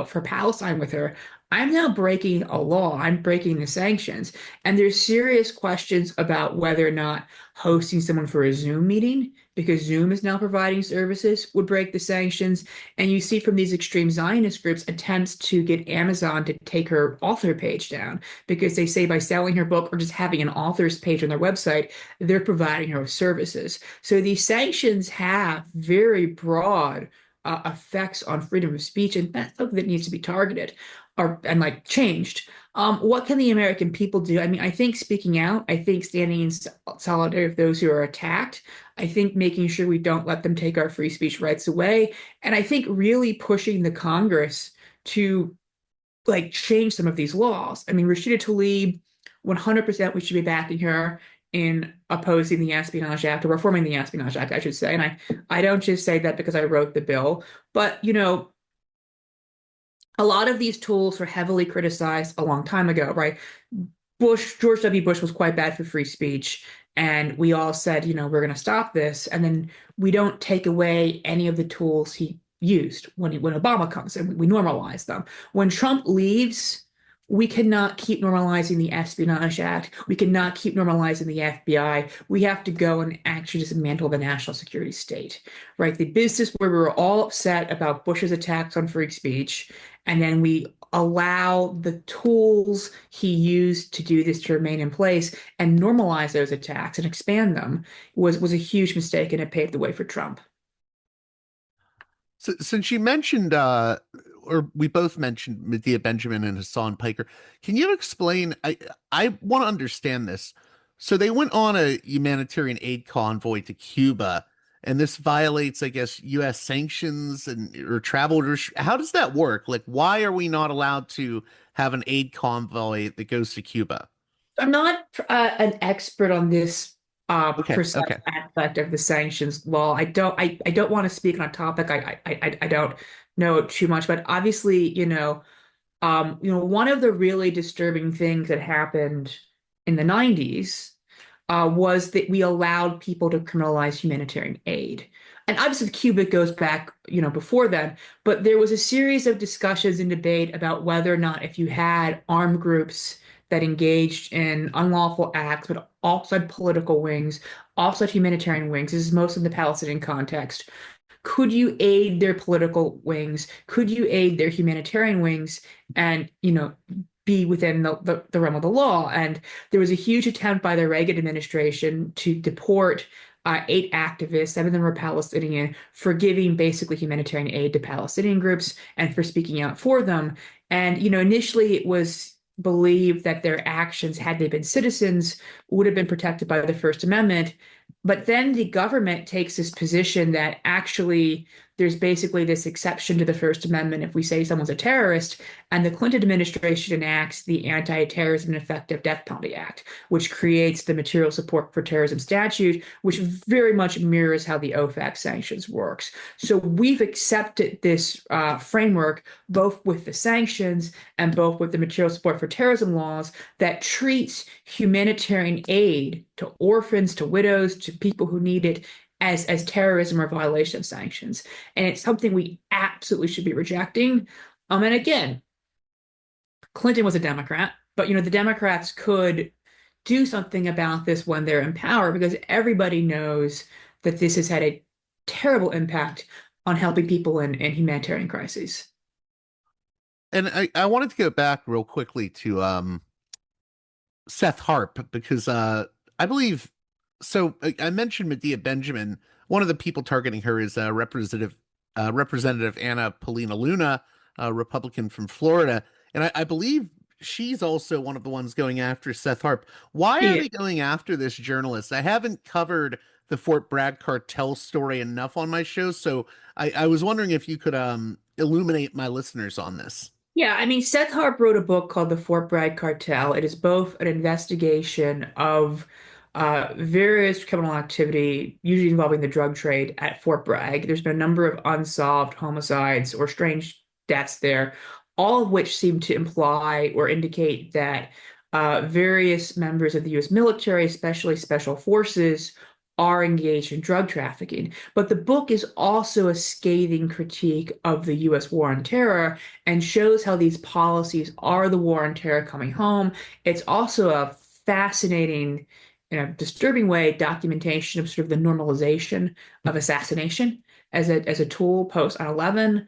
for Palestine with her, I'm now breaking a law. I'm breaking the sanctions. And there's serious questions about whether or not hosting someone for a Zoom meeting, because Zoom is now providing services, would break the sanctions. And you see from these extreme Zionist groups attempts to get Amazon to take her author page down because they say by selling her book or just having an author's page on their website, they're providing her with services. So these sanctions have very broad effects on freedom of speech, and that's something that needs to be targeted or and like changed. What can the American people do? I mean, I think speaking out, I think standing in solidarity with those who are attacked, I think making sure we don't let them take our free speech rights away, and I think really pushing the Congress to like change some of these laws. I mean, Rashida Tlaib, 100% we should be backing her in opposing the Espionage Act or reforming the Espionage Act, I should say. And I don't just say that because I wrote the bill, but a lot of these tools were heavily criticized a long time ago, right? George W. Bush was quite bad for free speech. And we all said, we're going to stop this. And then we don't take away any of the tools he used when Obama comes in. We normalize them. When Trump leaves, we cannot keep normalizing the Espionage Act. We cannot keep normalizing the FBI. We have to go and actually dismantle the national security state, right? The business where we were all upset about Bush's attacks on free speech, and then we allow the tools he used to do this to remain in place and normalize those attacks and expand them was a huge mistake, and it paved the way for Trump. So, since you mentioned, or we both mentioned Medea Benjamin and Hassan Piker, can you explain? I want to understand this. So they went on a humanitarian aid convoy to Cuba, and this violates, I guess, U.S. sanctions and or travel. How does that work? Like, why are we not allowed to have an aid convoy that goes to Cuba? I'm not an expert on this Okay, precise okay. aspect of the sanctions law. I don't want to speak on a topic I don't know too much, but obviously, one of the really disturbing things that happened in the 90s was that we allowed people to criminalize humanitarian aid. And obviously, Cuba goes back, before then, but there was a series of discussions and debate about whether or not if you had armed groups that engaged in unlawful acts, but also had political wings, also had humanitarian wings. This is most in the Palestinian context. Could you aid their political wings? Could you aid their humanitarian wings and, be within the realm of the law? And there was a huge attempt by the Reagan administration to deport 8 activists, 7 of them were Palestinian, for giving basically humanitarian aid to Palestinian groups and for speaking out for them. And, initially it was believed that their actions, had they been citizens, would have been protected by the First Amendment. But then the government takes this position that actually there's basically this exception to the First Amendment if we say someone's a terrorist, and the Clinton administration enacts the Anti-Terrorism and Effective Death Penalty Act, which creates the Material Support for Terrorism statute, which very much mirrors how the OFAC sanctions works. So we've accepted this framework both with the sanctions and both with the Material Support for Terrorism laws that treats humanitarian aid to orphans, to widows, to people who need it as terrorism or violation of sanctions. And it's something we absolutely should be rejecting. And again, Clinton was a Democrat, but the Democrats could do something about this when they're in power because everybody knows that this has had a terrible impact on helping people in humanitarian crises. And I wanted to go back real quickly to Seth Harp because I believe so. I mentioned Medea Benjamin. One of the people targeting her is Representative Anna Paulina Luna, a Republican from Florida, and I believe she's also one of the ones going after Seth Harp. Why are Yeah. they going after this journalist? I haven't covered the Fort Bragg cartel story enough on my show, so I was wondering if you could illuminate my listeners on this. Yeah, I mean, Seth Harp wrote a book called The Fort Bragg Cartel. It is both an investigation of various criminal activity, usually involving the drug trade at Fort Bragg. There's been a number of unsolved homicides or strange deaths there, all of which seem to imply or indicate that various members of the U.S. military, especially special forces, are engaged in drug trafficking. But the book is also a scathing critique of the U.S. war on terror and shows how these policies are the war on terror coming home. It's also a fascinating, in a disturbing way, documentation of sort of the normalization of assassination as a tool post 9/11.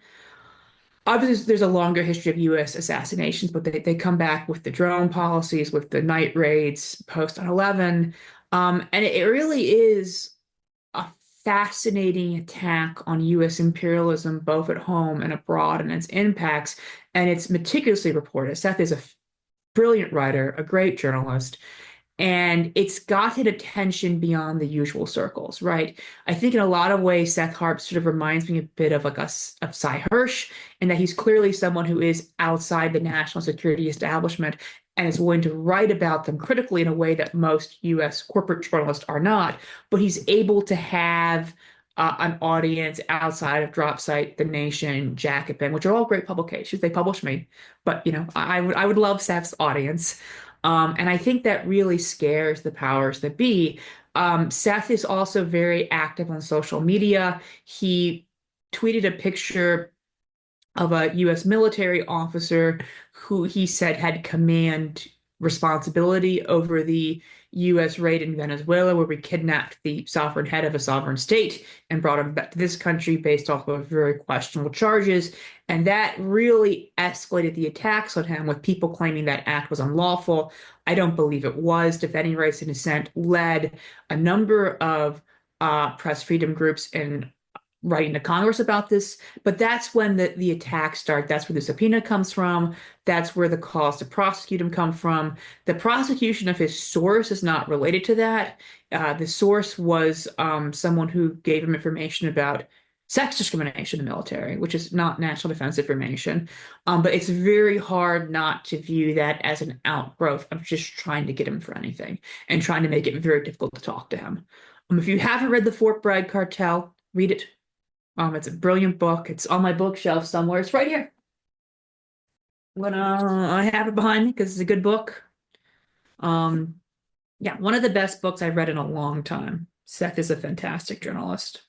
Obviously, there's a longer history of U.S. assassinations, but they come back with the drone policies, with the night raids post 9/11. And it really is a fascinating attack on U.S. imperialism, both at home and abroad, and its impacts. And it's meticulously reported. Seth is a brilliant writer, a great journalist, and it's gotten attention beyond the usual circles, right? I think in a lot of ways, Seth Harp sort of reminds me a bit of like of Cy Hirsch, in that he's clearly someone who is outside the national security establishment and is willing to write about them critically in a way that most U.S. corporate journalists are not. But he's able to have an audience outside of Drop Site, The Nation, Jacobin, which are all great publications. They publish me, but I would love Seth's audience. And I think that really scares the powers that be. Seth is also very active on social media. He tweeted a picture of a U.S. military officer who he said had command responsibility over the U.S. raid in Venezuela, where we kidnapped the sovereign head of a sovereign state and brought him back to this country based off of very questionable charges. And that really escalated the attacks on him, with people claiming that act was unlawful. I don't believe it was. Defending Rights and Dissent led a number of press freedom groups in writing to Congress about this, but that's when the attacks start. That's where the subpoena comes from. That's where the calls to prosecute him come from. The prosecution of his source is not related to that. The source was someone who gave him information about sex discrimination in the military, which is not national defense information. But it's very hard not to view that as an outgrowth of just trying to get him for anything and trying to make it very difficult to talk to him. If you haven't read The Fort Bragg Cartel, read it. It's a brilliant book. It's on my bookshelf somewhere. It's right here. I have it behind me because it's a good book. Yeah, one of the best books I've read in a long time. Seth is a fantastic journalist.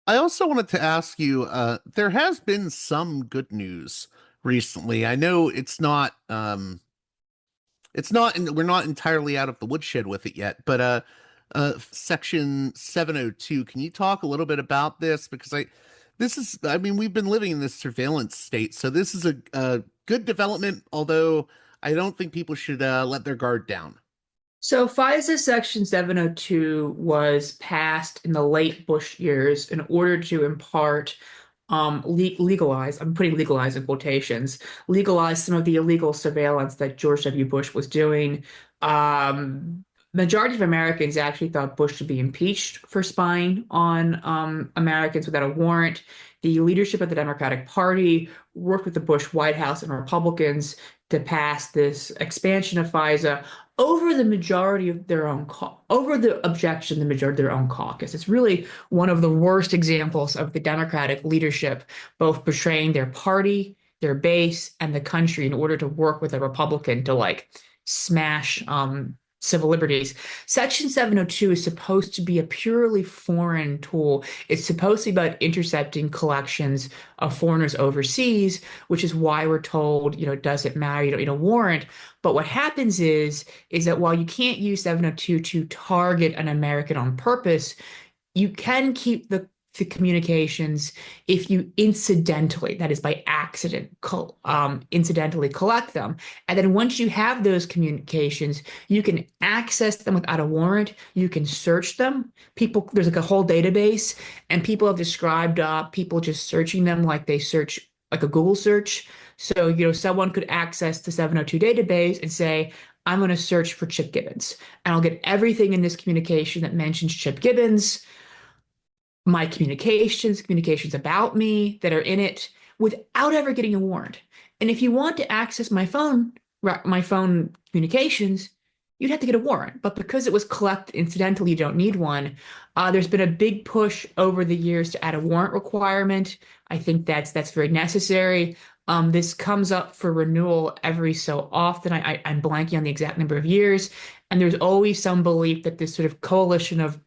I also wanted to ask you, there has been some good news recently. I know we're not entirely out of the woodshed with it yet, but Section 702, can you talk a little bit about this? Because I mean, we've been living in this surveillance state, so this is a good development, although I don't think people should let their guard down. So FISA Section 702 was passed in the late Bush years in order to impart legalize, I'm putting legalize in quotations, legalize some of the illegal surveillance that George W. Bush was doing. Majority of Americans actually thought Bush should be impeached for spying on Americans without a warrant. The leadership of the Democratic Party worked with the Bush White House and Republicans to pass this expansion of FISA over the majority of their own over the objection, the majority of their own caucus. It's really one of the worst examples of the Democratic leadership, both betraying their party, their base, and the country in order to work with a Republican to like smash civil liberties. Section 702 is supposed to be a purely foreign tool. It's supposed to be about intercepting collections of foreigners overseas, which is why we're told, does it matter? You don't need a warrant. But what happens is that while you can't use 702 to target an American on purpose, you can keep the communications if you incidentally, that is by accident, incidentally collect them. And then once you have those communications, you can access them without a warrant. You can search them. There's like a whole database, and people have described people just searching them like they search like a Google search. So, someone could access the 702 database and say, I'm going to search for Chip Gibbons, and I'll get everything in this communication that mentions Chip Gibbons, my communications about me that are in it. without ever getting a warrant. And if you want to access my phone communications, you'd have to get a warrant. But because it was collected incidentally, you don't need one. There's been a big push over the years to add a warrant requirement. I think that's very necessary. This comes up for renewal every so often. I'm blanking on the exact number of years. And there's always some belief that this sort of coalition of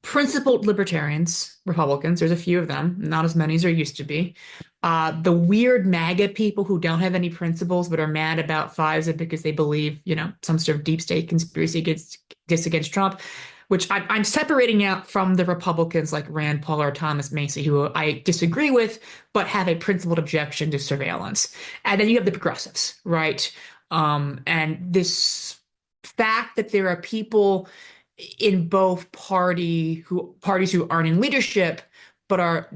principled libertarians, Republicans, there's a few of them, not as many as there used to be. The weird MAGA people who don't have any principles but are mad about FISA because they believe, some sort of deep state conspiracy against Trump, which I'm separating out from the Republicans like Rand Paul or Thomas Macy, who I disagree with, but have a principled objection to surveillance. And then you have the progressives, right? And this fact that there are people in both parties who aren't in leadership but are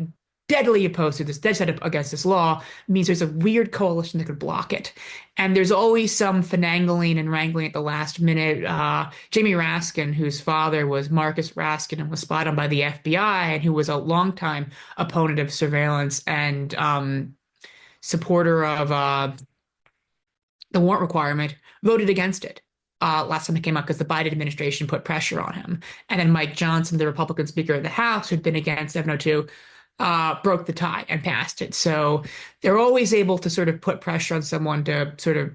deadly opposed to this, dead set against this law, means there's a weird coalition that could block it. And there's always some finagling and wrangling at the last minute. Jamie Raskin, whose father was Marcus Raskin and was spied on by the FBI, and who was a longtime opponent of surveillance and supporter of the warrant requirement, voted against it. Last time it came up because the Biden administration put pressure on him. And then Mike Johnson, the Republican Speaker of the House, who'd been against 702, broke the tie and passed it. So they're always able to sort of put pressure on someone to sort of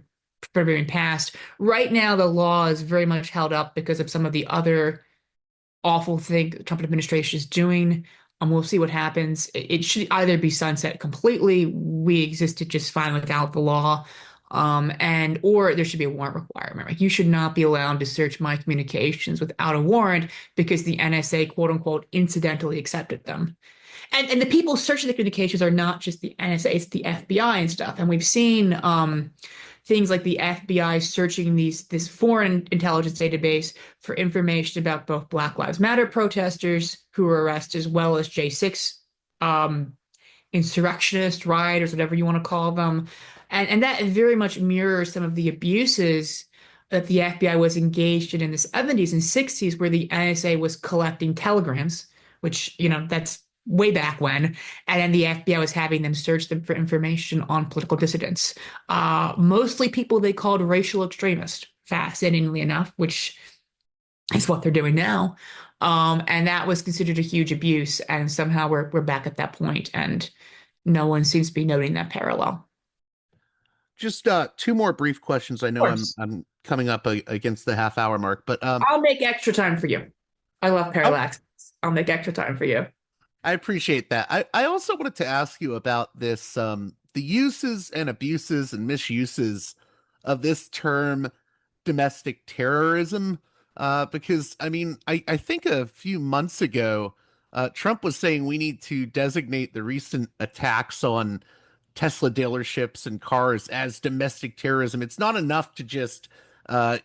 prevent being passed. Right now, the law is very much held up because of some of the other awful thing the Trump administration is doing. We'll see what happens. It should either be sunset completely. We existed just fine without the law. Or there should be a warrant requirement. Like, you should not be allowed to search my communications without a warrant because the NSA, quote unquote, incidentally accepted them. And the people searching the communications are not just the NSA, it's the FBI and stuff. And we've seen things like the FBI searching this foreign intelligence database for information about both Black Lives Matter protesters who were arrested, as well as J6 insurrectionists, rioters, whatever you want to call them. And that very much mirrors some of the abuses that the FBI was engaged in the 70s and 60s, where the NSA was collecting telegrams, which, that's way back when. And then the FBI was having them search them for information on political dissidents, mostly people they called racial extremists, fascinatingly enough, which is what they're doing now. And that was considered a huge abuse. And somehow we're back at that point, and no one seems to be noting that parallel. Just two more brief questions. I know I'm coming up against the half-hour mark, but I'll make extra time for you. I love Parallax. I'll make extra time for you. I appreciate that. I also wanted to ask you about this, the uses and abuses and misuses of this term domestic terrorism, because, I think a few months ago, Trump was saying we need to designate the recent attacks on Tesla dealerships and cars as domestic terrorism. It's not enough to just, go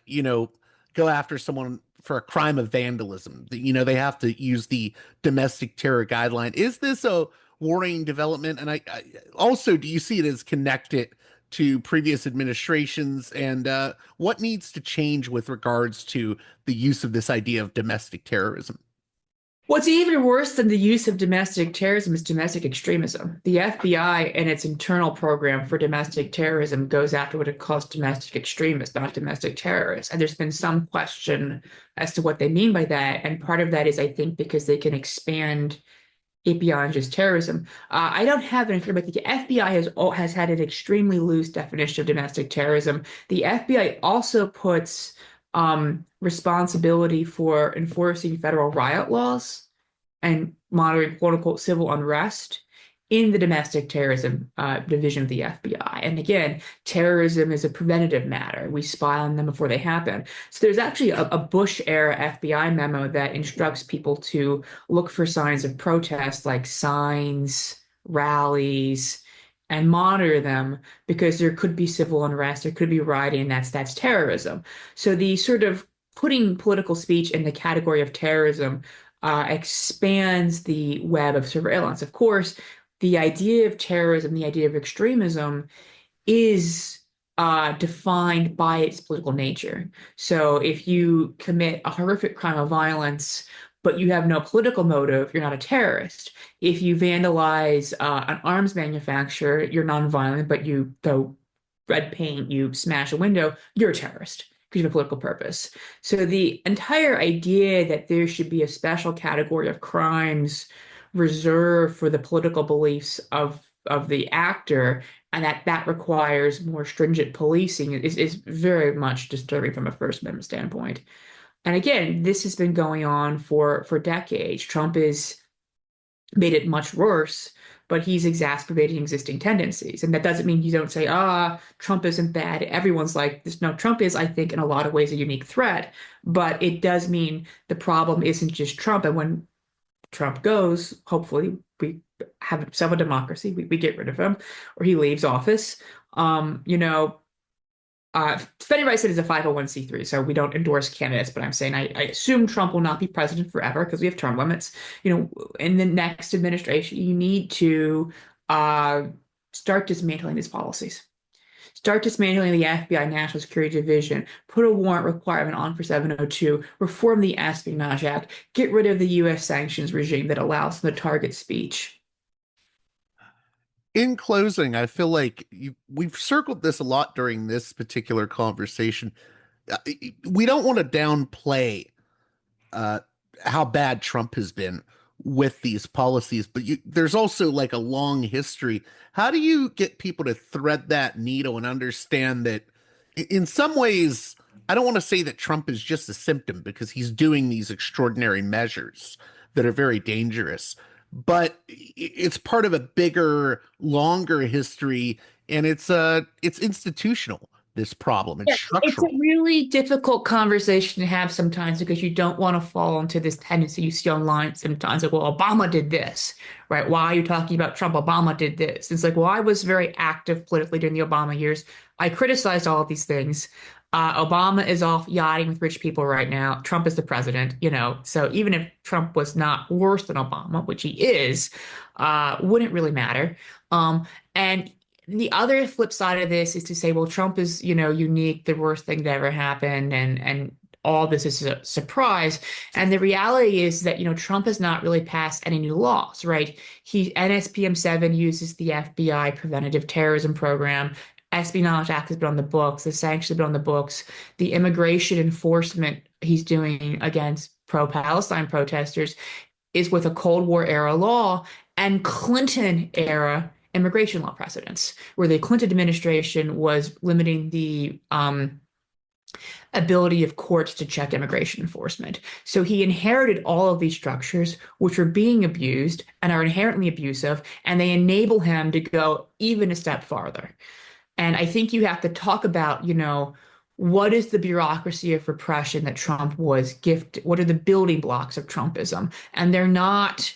after someone for a crime of vandalism. They have to use the domestic terror guideline. Is this a worrying development? And I also, do you see it as connected to previous administrations? And what needs to change with regards to the use of this idea of domestic terrorism? What's even worse than the use of domestic terrorism is domestic extremism. The FBI and its internal program for domestic terrorism goes after what it calls domestic extremists, not domestic terrorists. And there's been some question as to what they mean by that. And part of that is, I think, because they can expand it beyond just terrorism. I don't have an information, but the FBI has had an extremely loose definition of domestic terrorism. The FBI also puts responsibility for enforcing federal riot laws and monitoring quote unquote civil unrest in the domestic terrorism division of the FBI. And again, terrorism is a preventative matter. We spy on them before they happen. So there's actually a Bush era FBI memo that instructs people to look for signs of protest, like signs, rallies, and monitor them, because there could be civil unrest, there could be rioting, and that's terrorism. So the sort of putting political speech in the category of terrorism expands the web of surveillance. Of course, the idea of terrorism, the idea of extremism, is defined by its political nature. So if you commit a horrific crime of violence but you have no political motive, you're not a terrorist. If you vandalize an arms manufacturer, you're nonviolent, but you throw red paint, you smash a window, you're a terrorist because you have a political purpose. So the entire idea that there should be a special category of crimes reserved for the political beliefs of the actor and that requires more stringent policing is very much disturbing from a First Amendment standpoint. And again, this has been going on for decades. Trump has made it much worse, but he's exacerbating existing tendencies. And that doesn't mean you don't say, Trump isn't bad. Everyone's like this. No, Trump is, I think, in a lot of ways a unique threat. But it does mean the problem isn't just Trump. And when Trump goes, hopefully we have some democracy, we get rid of him, or he leaves office. Defending rights is a 501c3, so we don't endorse candidates, but I'm saying I assume Trump will not be president forever because we have term limits. In the next administration, you need to start dismantling these policies. Start dismantling the FBI National Security Division, put a warrant requirement on for 702, reform the Espionage Act, get rid of the U.S. sanctions regime that allows them to target speech. In closing, I feel like we've circled this a lot during this particular conversation. We don't want to downplay uh, how bad Trump has been with these policies, but there's also like a long history. How do you get people to thread that needle and understand that in some ways, I don't want to say that Trump is just a symptom because he's doing these extraordinary measures that are very dangerous, but it's part of a bigger, longer history, and it's institutional, this problem. It's Yeah, it's a structural. really difficult conversation to have sometimes because you don't want to fall into this tendency you see online sometimes, like, well, Obama did this, right? Why are you talking about Trump? Obama did this. It's like, well, I was very active politically during the Obama years. I criticized all of these things. Obama is off yachting with rich people right now. Trump is the president, so even if Trump was not worse than Obama, which he is, wouldn't really matter. And the other flip side of this is to say, well, Trump is, unique, the worst thing that ever happened, and all this is a surprise. And the reality is that, Trump has not really passed any new laws, right? NSPM 7 uses the FBI Preventative Terrorism Program. Espionage Act has been on the books. The sanctions have been on the books. The immigration enforcement he's doing against pro-Palestine protesters is with a Cold War era law and Clinton era immigration law precedents, where the Clinton administration was limiting the ability of courts to check immigration enforcement. So he inherited all of these structures, which are being abused and are inherently abusive, and they enable him to go even a step farther. And I think you have to talk about, what is the bureaucracy of repression that Trump was gifted? What are the building blocks of Trumpism? And they're not,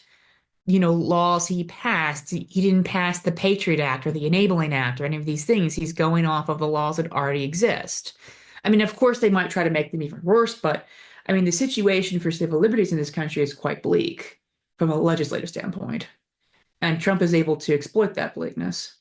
laws he passed. He didn't pass the Patriot Act or the Enabling Act or any of these things. He's going off of the laws that already exist. I mean, of course, they might try to make them even worse, but I mean, the situation for civil liberties in this country is quite bleak from a legislative standpoint. And Trump is able to exploit that bleakness.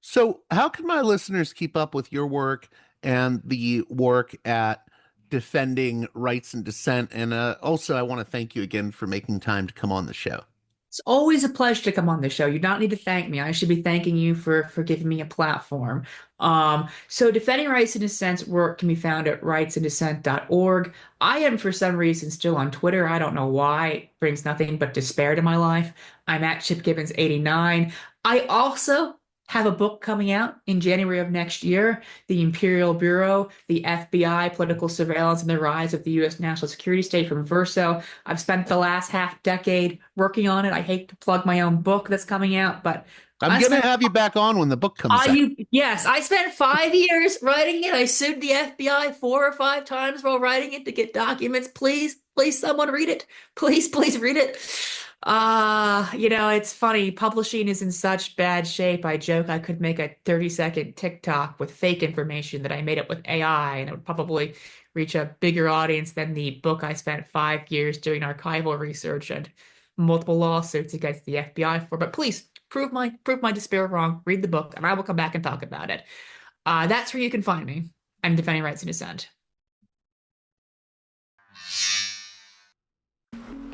So, how can my listeners keep up with your work and the work at defending rights and dissent? And also, I want to thank you again for making time to come on the show. It's always a pleasure to come on the show. You don't need to thank me. I should be thanking you for giving me a platform. So Defending Rights and Dissent's work can be found at rightsanddissent.org. I am, for some reason, still on Twitter. I don't know why. It brings nothing but despair to my life. I'm at Chip Gibbons 89. I also have a book coming out in January of next year, The Imperial Bureau, the FBI, Political Surveillance, and the Rise of the U.S. National Security State from Verso. I've spent the last half decade working on it. I hate to plug my own book that's coming out, but I'm going to have you back on when the book comes out. Yes, I spent 5 years writing it. I sued the FBI 4 or 5 times while writing it to get documents. Please, please, someone read it. Please, please read it. It's funny. Publishing is in such bad shape. I joke I could make a 30-second TikTok with fake information that I made up with AI, and it would probably reach a bigger audience than the book I spent 5 years doing archival research and multiple lawsuits against the FBI for. But please prove my despair wrong. Read the book, and I will come back and talk about it. That's where you can find me. I'm Defending Rights and Dissent.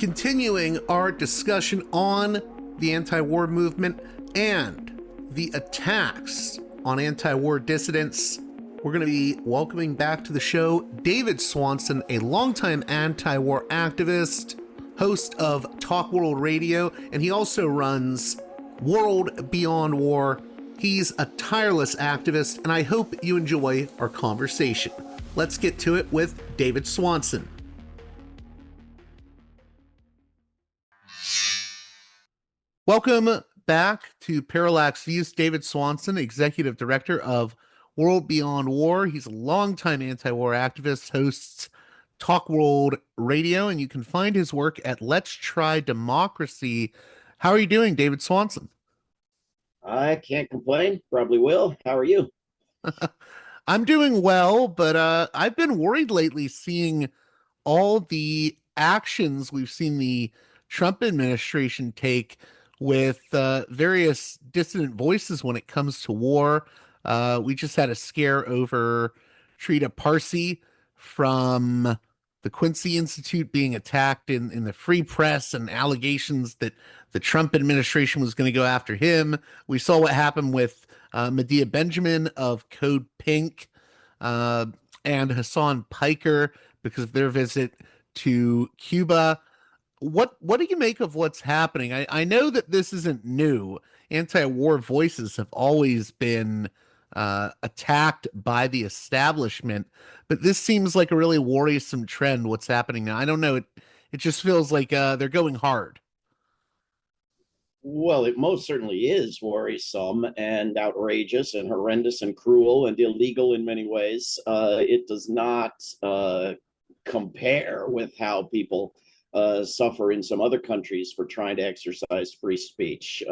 Continuing our discussion on the anti-war movement and the attacks on anti-war dissidents, we're going to be welcoming back to the show David Swanson, a longtime anti-war activist, host of Talk World Radio, and he also runs World Beyond War. He's a tireless activist, and I hope you enjoy our conversation. Let's get to it with David Swanson. Welcome back to Parallax Views. David Swanson, Executive Director of World Beyond War. He's a longtime anti-war activist, hosts Talk World Radio, and you can find his work at Let's Try Democracy. How are you doing, David Swanson? I can't complain. Probably will. How are you? I'm doing well, but I've been worried lately seeing all the actions we've seen the Trump administration take with various dissident voices when it comes to war. We just had a scare over Trita Parsi from the Quincy Institute being attacked in the free press, and allegations that the Trump administration was going to go after him. We saw what happened with Medea Benjamin of Code Pink and Hassan Piker because of their visit to Cuba. What do you make of what's happening? I know that this isn't new. Anti-war voices have always been attacked by the establishment, but this seems like a really worrisome trend, what's happening now. I don't know. It just feels like they're going hard. Well, it most certainly is worrisome and outrageous and horrendous and cruel and illegal in many ways. It does not compare with how people suffer in some other countries for trying to exercise free speech.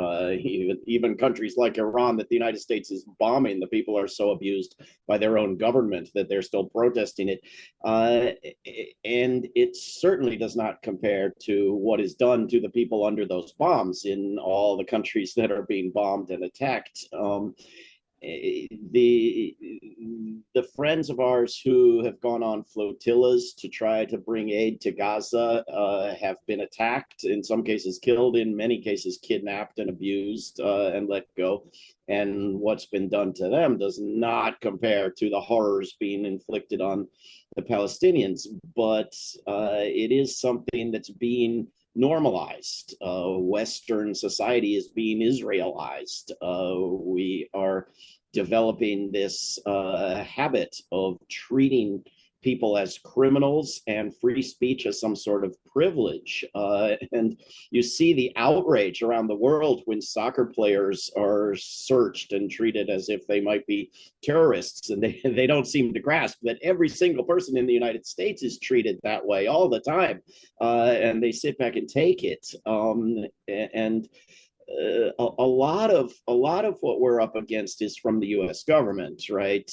Even countries like Iran that the United States is bombing, the people are so abused by their own government that they're still protesting it. And it certainly does not compare to what is done to the people under those bombs in all the countries that are being bombed and attacked. The friends of ours who have gone on flotillas to try to bring aid to Gaza have been attacked, in some cases killed, in many cases kidnapped and abused and let go. And what's been done to them does not compare to the horrors being inflicted on the Palestinians. But it is something that's being normalized. Western society is being Israelized. We are developing this habit of treating people as criminals and free speech as some sort of privilege. And you see the outrage around the world when soccer players are searched and treated as if they might be terrorists. And they don't seem to grasp that every single person in the United States is treated that way all the time. And they sit back and take it. A lot of what we're up against is from the U.S. government, right?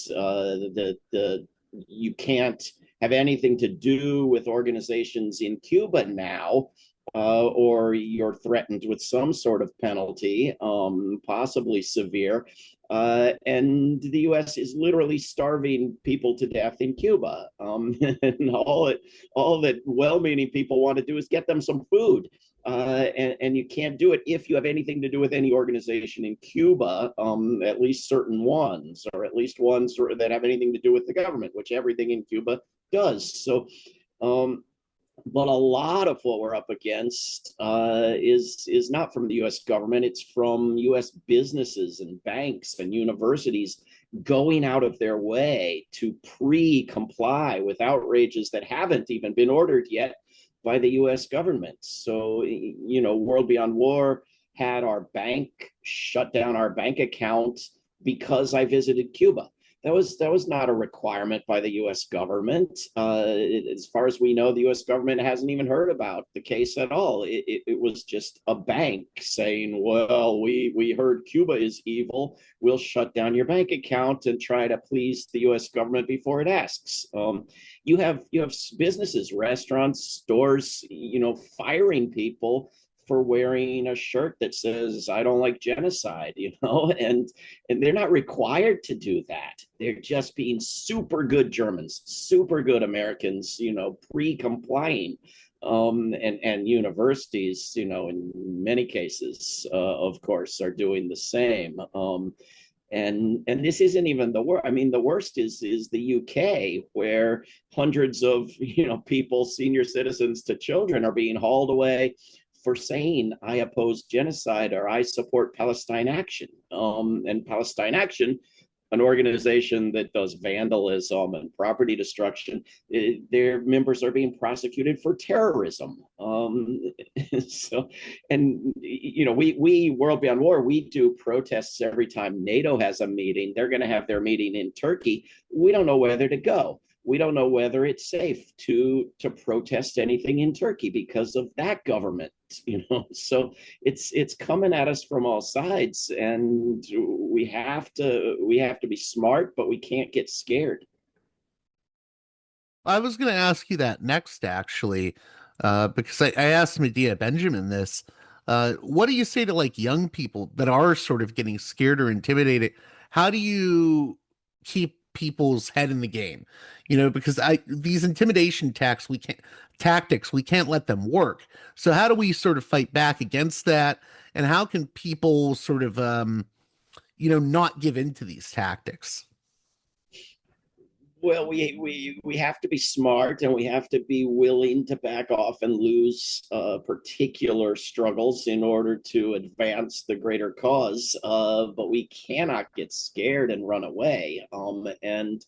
You can't have anything to do with organizations in Cuba now, or you're threatened with some sort of penalty, possibly severe. And the U.S. is literally starving people to death in Cuba. And all that well-meaning people want to do is get them some food. And you can't do it if you have anything to do with any organization in Cuba, at least certain ones, or at least ones that have anything to do with the government, which everything in Cuba does. So, but a lot of what we're up against is not from the U.S. government. It's from U.S. businesses and banks and universities going out of their way to pre-comply with outrages that haven't even been ordered yet by the U.S. government. So, World Beyond War had our bank shut down our bank account because I visited Cuba. That was not a requirement by the U.S. government. As far as we know, the U.S. government hasn't even heard about the case at all. It was just a bank saying, well, we heard Cuba is evil. We'll shut down your bank account and try to please the U.S. government before it asks. You have businesses, restaurants, stores, firing people for wearing a shirt that says, I don't like genocide, and they're not required to do that. They're just being super good Germans, super good Americans, pre-complying. and universities, in many cases, of course, are doing the same. And this isn't even the worst. I mean, the worst is the UK, where hundreds of people, senior citizens to children, are being hauled away for saying I oppose genocide or I support Palestine Action. And Palestine Action, an organization that does vandalism and property destruction, their members are being prosecuted for terrorism. So, and we World Beyond War, we do protests every time NATO has a meeting. They're going to have their meeting in Turkey. We don't know whether to go. We don't know whether it's safe to protest anything in Turkey because of that government. So it's coming at us from all sides, and we have to be smart, but we can't get scared. I was going to ask you that next, actually, because I asked Medea Benjamin this. What do you say to like young people that are sort of getting scared or intimidated? How do you keep people's head in the game? Because these intimidation tactics, we can't let them work. So how do we sort of fight back against that? And how can people sort of, not give in to these tactics? Well, we have to be smart, and we have to be willing to back off and lose particular struggles in order to advance the greater cause. But we cannot get scared and run away. And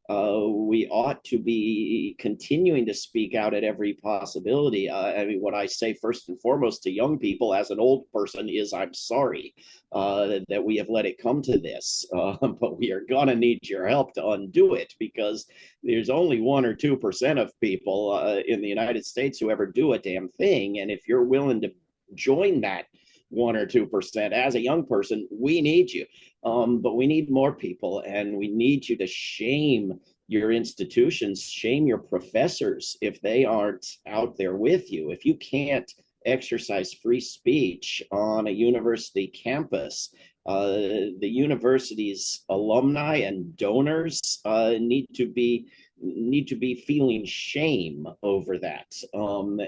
we ought to be continuing to speak out at every possibility. I mean, what I say first and foremost to young people as an old person is I'm sorry that we have let it come to this, but we are going to need your help to undo it, because there's only 1 or 2% of people in the United States who ever do a damn thing. And if you're willing to join that 1 or 2% as a young person, we need you. But we need more people, and we need you to shame your institutions, shame your professors if they aren't out there with you. If you can't exercise free speech on a university campus, the university's alumni and donors need to be feeling shame over that.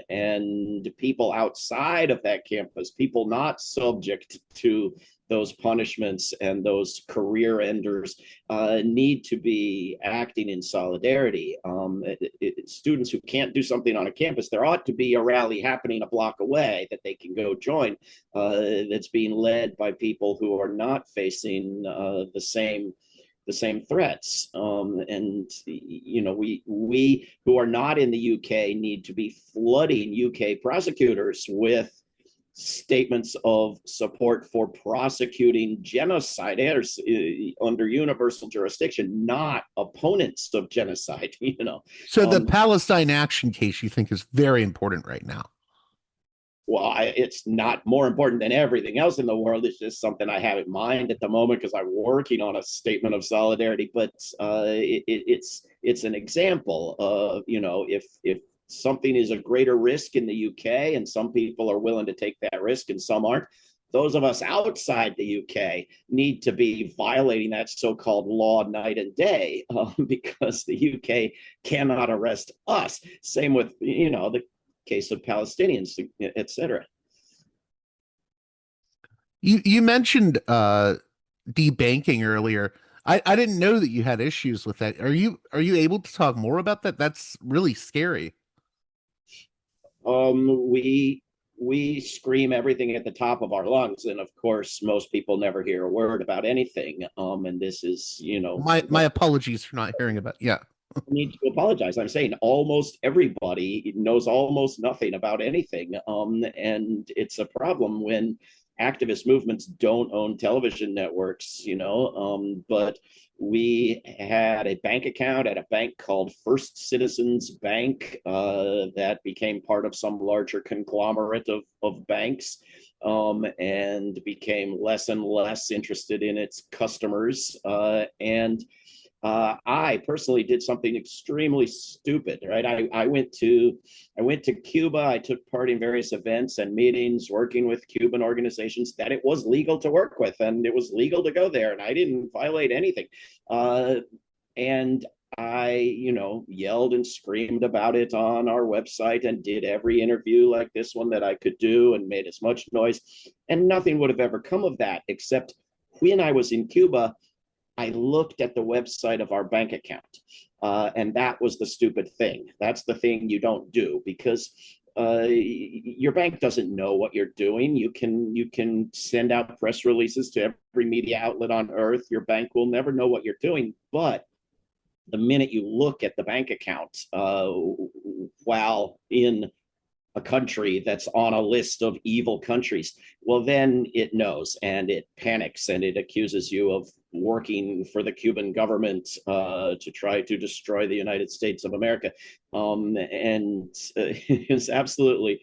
And people outside of that campus, people not subject to those punishments and those career enders, need to be acting in solidarity. Students who can't do something on a campus, there ought to be a rally happening a block away that they can go join, that's being led by people who are not facing the same threats. And we who are not in the UK need to be flooding UK prosecutors with statements of support for prosecuting genociders under universal jurisdiction, not opponents of genocide. So the Palestine Action case, you think, is very important right now? Well, it's not more important than everything else in the world. It's just something I have in mind at the moment because I'm working on a statement of solidarity. But it's an example of, if something is a greater risk in the UK and some people are willing to take that risk and some aren't, those of us outside the UK need to be violating that so-called law night and day, because the UK cannot arrest us. Same with, the case of Palestinians, etc. You mentioned debanking earlier. I didn't know that you had issues with that. Are you able to talk more about that? That's really scary. We scream everything at the top of our lungs, and of course most people never hear a word about anything. And this is, my apologies for not hearing about. Yeah. I need to apologize. I'm saying almost everybody knows almost nothing about anything. And it's a problem when activist movements don't own television networks, but we had a bank account at a bank called First Citizens Bank that became part of some larger conglomerate of banks, and became less and less interested in its customers. And I personally did something extremely stupid, right? I went to Cuba. I took part in various events and meetings working with Cuban organizations that it was legal to work with, and it was legal to go there, and I didn't violate anything. And I, yelled and screamed about it on our website and did every interview like this one that I could do and made as much noise. And nothing would have ever come of that, except when I was in Cuba, I looked at the website of our bank account. And that was the stupid thing. That's the thing you don't do, because your bank doesn't know what you're doing. You can send out press releases to every media outlet on earth. Your bank will never know what you're doing. But the minute you look at the bank account, while in a country that's on a list of evil countries, well, then it knows and it panics and it accuses you of working for the Cuban government to try to destroy the United States of America. And it's absolutely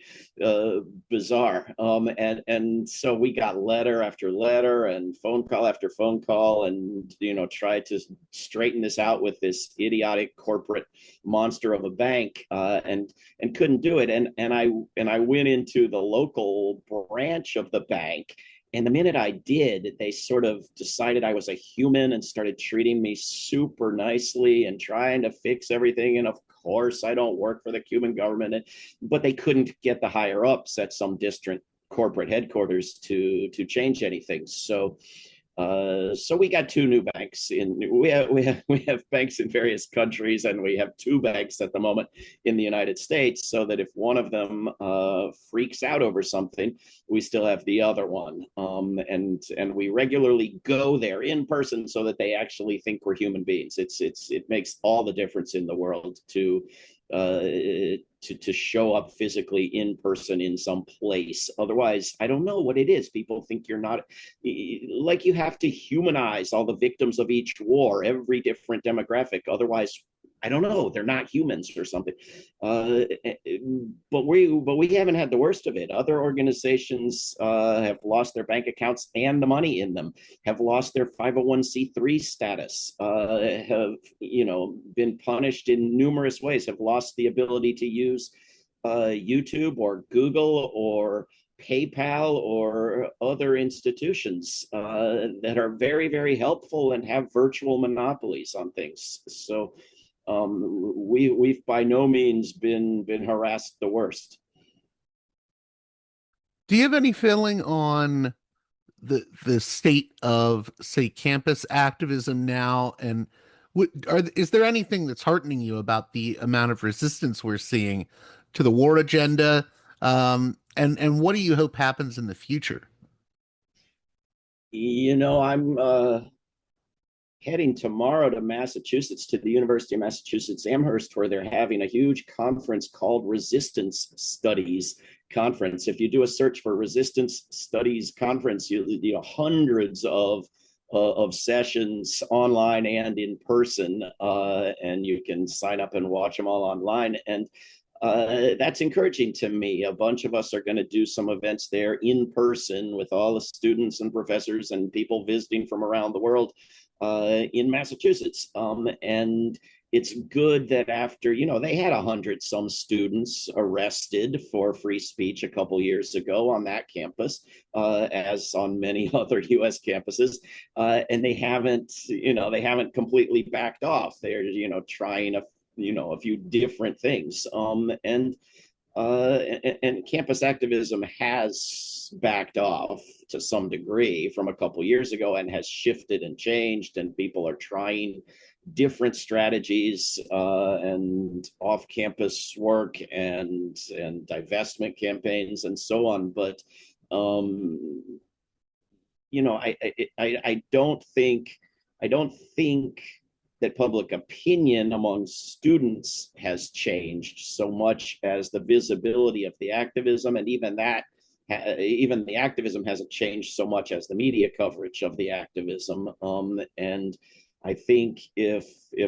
bizarre. And so we got letter after letter and phone call after phone call, and tried to straighten this out with this idiotic corporate monster of a bank, and couldn't do it. And I went into the local branch of the bank. And the minute I did, they sort of decided I was a human and started treating me super nicely and trying to fix everything. And of course, I don't work for the Cuban government, but they couldn't get the higher ups at some distant corporate headquarters to change anything. So we got two new banks. We have banks in various countries, and we have two banks at the moment in the United States, so that if one of them freaks out over something, we still have the other one. And we regularly go there in person so that they actually think we're human beings. It makes all the difference in the world to show up physically in person in some place. Otherwise, I don't know what it is. People think you're not, like, you have to humanize all the victims of each war, every different demographic. Otherwise, I don't know, they're not humans or something. But we haven't had the worst of it. Other organizations have lost their bank accounts and the money in them, have lost their 501c3 status, have been punished in numerous ways, have lost the ability to use YouTube or Google or PayPal or other institutions that are very, very helpful and have virtual monopolies on things. So we've by no means been harassed the worst. Do you have any feeling on the state of, say, campus activism now? And is there anything that's heartening you about the amount of resistance we're seeing to the war agenda? And what do you hope happens in the future? I'm heading tomorrow to Massachusetts, to the University of Massachusetts Amherst, where they're having a huge conference called Resistance Studies Conference. If you do a search for Resistance Studies Conference, you hundreds of sessions online and in person, and you can sign up and watch them all online. And that's encouraging to me. A bunch of us are going to do some events there in person with all the students and professors and people visiting from around the world in Massachusetts. And it's good that after, they had 100 some students arrested for free speech a couple years ago on that campus, as on many other US campuses. And they haven't completely backed off. They're, trying a few different things. And campus activism has backed off to some degree from a couple years ago and has shifted and changed, and people are trying different strategies and off-campus work and divestment campaigns and so on. But I don't think that public opinion among students has changed so much as the visibility of the activism, and even the activism hasn't changed so much as the media coverage of the activism. And I think if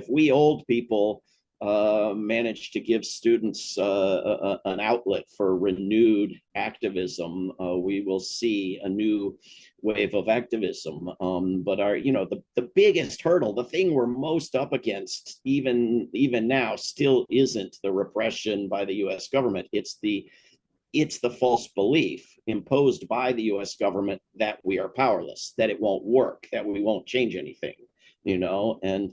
we old people manage to give students an outlet for renewed activism, we will see a new wave of activism. But the biggest hurdle, the thing we're most up against, even now, still isn't the repression by the U.S. government. It's the false belief imposed by the U.S. government that we are powerless, that it won't work, that we won't change anything, and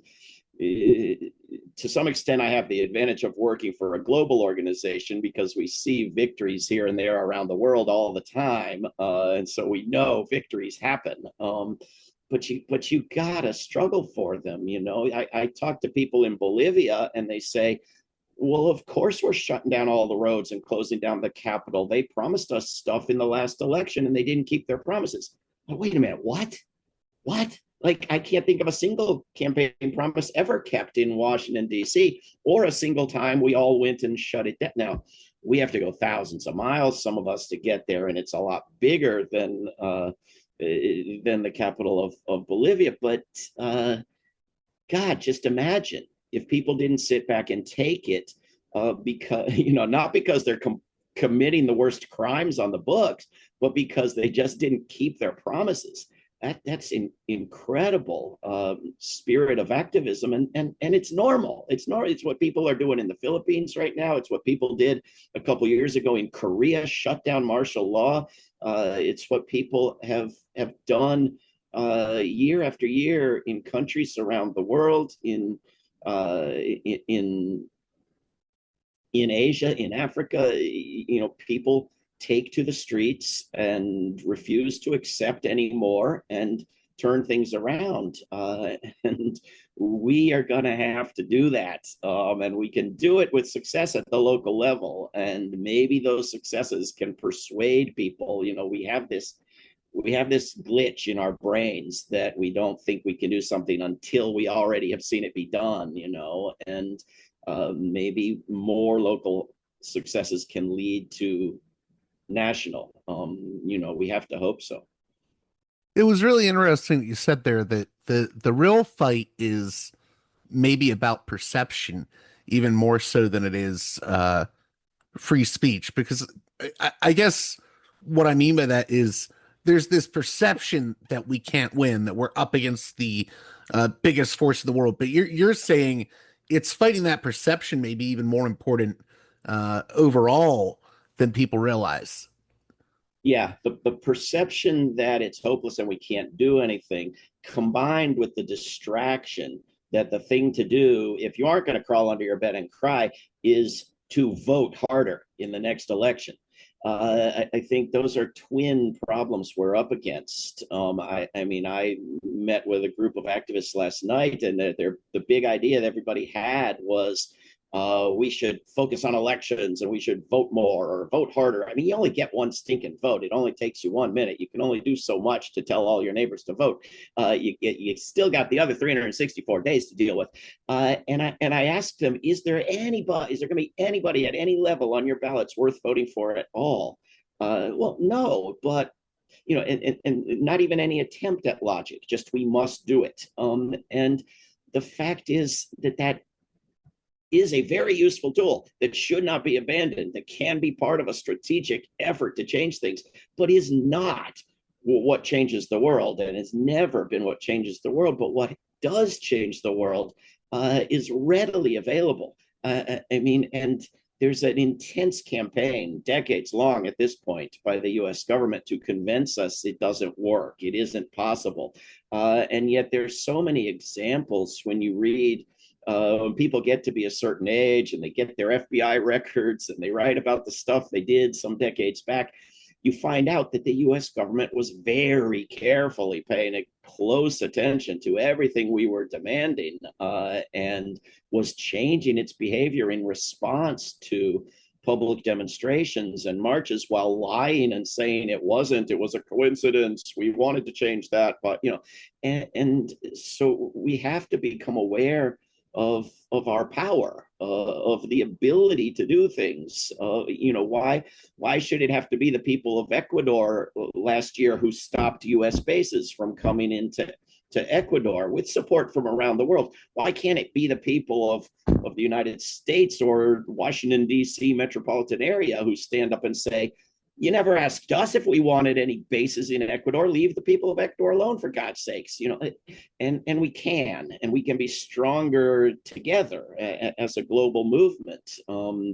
to some extent, I have the advantage of working for a global organization because we see victories here and there around the world all the time, and so we know victories happen. But you gotta struggle for them. I talk to people in Bolivia, and they say, well, of course we're shutting down all the roads and closing down the capital. They promised us stuff in the last election and they didn't keep their promises. But wait a minute, what? Like, I can't think of a single campaign promise ever kept in Washington, D.C., or a single time we all went and shut it down. Now, we have to go thousands of miles, some of us, to get there, and it's a lot bigger than the capital of Bolivia. But God, just imagine if people didn't sit back and take it, because not because they're committing the worst crimes on the books, but because they just didn't keep their promises. That's an incredible spirit of activism, and it's normal. It's what people are doing in the Philippines right now. It's what people did a couple of years ago in Korea, shut down martial law. It's what people have done year after year in countries around the world, in Asia, in Africa. People take to the streets and refuse to accept anymore and turn things around. And we are going to have to do that. And we can do it with success at the local level. And maybe those successes can persuade people. We have this glitch in our brains that we don't think we can do something until we already have seen it be done, and maybe more local successes can lead to national. We have to hope so. It was really interesting that you said there that the real fight is maybe about perception, even more so than it is free speech. Because I guess what I mean by that is there's this perception that we can't win, that we're up against the biggest force in the world. But you're saying it's fighting that perception maybe even more important overall than people realize. Yeah, the perception that it's hopeless and we can't do anything, combined with the distraction that the thing to do, if you aren't going to crawl under your bed and cry, is to vote harder in the next election. I think those are twin problems we're up against. I met with a group of activists last night, and the big idea that everybody had was we should focus on elections and we should vote more or vote harder. You only get one stinking vote. It only takes you 1 minute. You can only do so much to tell all your neighbors to vote. You still got the other 364 days to deal with. And I asked them, is there going to be anybody at any level on your ballots worth voting for at all? Well, no, but and not even any attempt at logic, just we must do it. And the fact is that is a very useful tool that should not be abandoned, that can be part of a strategic effort to change things, but is not what changes the world, and has never been what changes the world. But what does change the world is readily available. And there's an intense campaign, decades long at this point, by the US government to convince us it doesn't work, it isn't possible. And yet there's so many examples when you read when people get to be a certain age and they get their FBI records and they write about the stuff they did some decades back, you find out that the US government was very carefully paying close attention to everything we were demanding, and was changing its behavior in response to public demonstrations and marches, while lying and saying it was a coincidence, we wanted to change that. But and so we have to become aware of our power, of the ability to do things. Why should it have to be the people of Ecuador last year who stopped U.S. bases from coming into Ecuador with support from around the world? Why can't it be the people of the United States or Washington, D.C. metropolitan area who stand up and say, you never asked us if we wanted any bases in Ecuador. Leave the people of Ecuador alone, for God's sakes. And we can be stronger together as a global movement.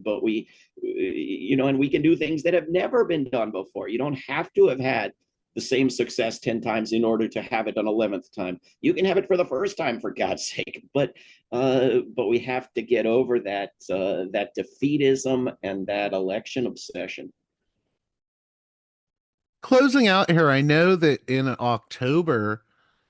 But we can do things that have never been done before. You don't have to have had the same success 10 times in order to have it an 11th time. You can have it for the first time, for God's sake, but we have to get over that defeatism and that election obsession. Closing out here, I know that in October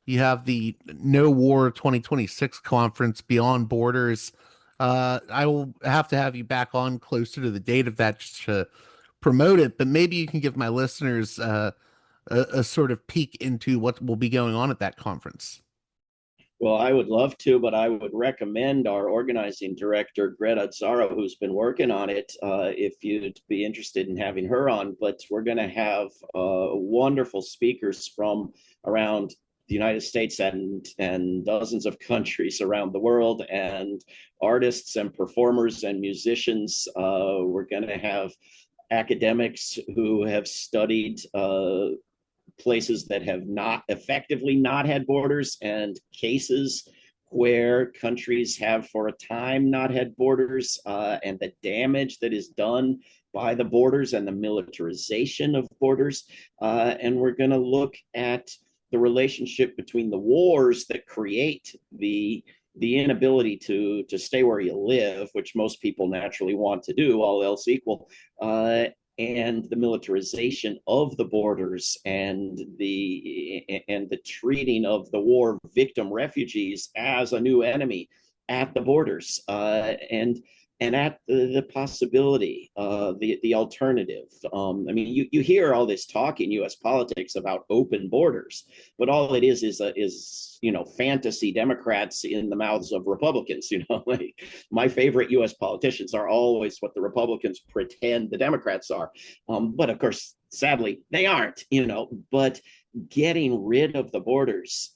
you have the No War 2026 conference, Beyond Borders. I will have to have you back on closer to the date of that just to promote it, but maybe you can give my listeners a sort of peek into what will be going on at that conference. Well, I would love to, but I would recommend our organizing director, Greta Zara, who's been working on it, if you'd be interested in having her on. But we're going to have wonderful speakers from around the United States and dozens of countries around the world, and artists and performers and musicians. We're going to have academics who have studied places that have not effectively not had borders, and cases where countries have for a time not had borders, and the damage that is done by the borders and the militarization of borders. And we're going to look at the relationship between the wars that create the inability to stay where you live, which most people naturally want to do, all else equal, and the militarization of the borders and the treating of the war victim refugees as a new enemy at the borders, and at the possibility, the alternative. I mean, you hear all this talk in U.S. politics about open borders, but all it is fantasy Democrats in the mouths of Republicans. Like my favorite U.S. politicians are always what the Republicans pretend the Democrats are, but of course, sadly, they aren't. But getting rid of the borders,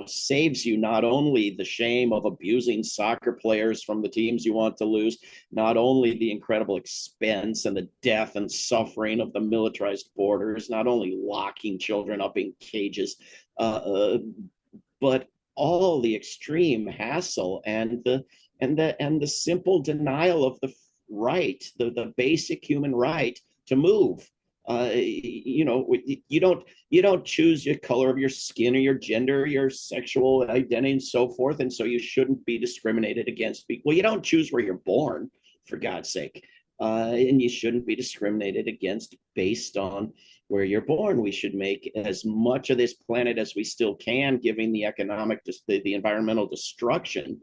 saves you not only the shame of abusing soccer players from the teams you want to lose, not only the incredible expense and the death and suffering of the militarized borders, not only locking children up in cages, but all the extreme hassle and the simple denial of the right, the basic human right to move. You don't choose your color of your skin or your gender, your sexual identity, and so forth, and so you shouldn't be discriminated against. Well, you don't choose where you're born, for God's sake, and you shouldn't be discriminated against based on where you're born. We should make as much of this planet as we still can, given the economic, the environmental destruction,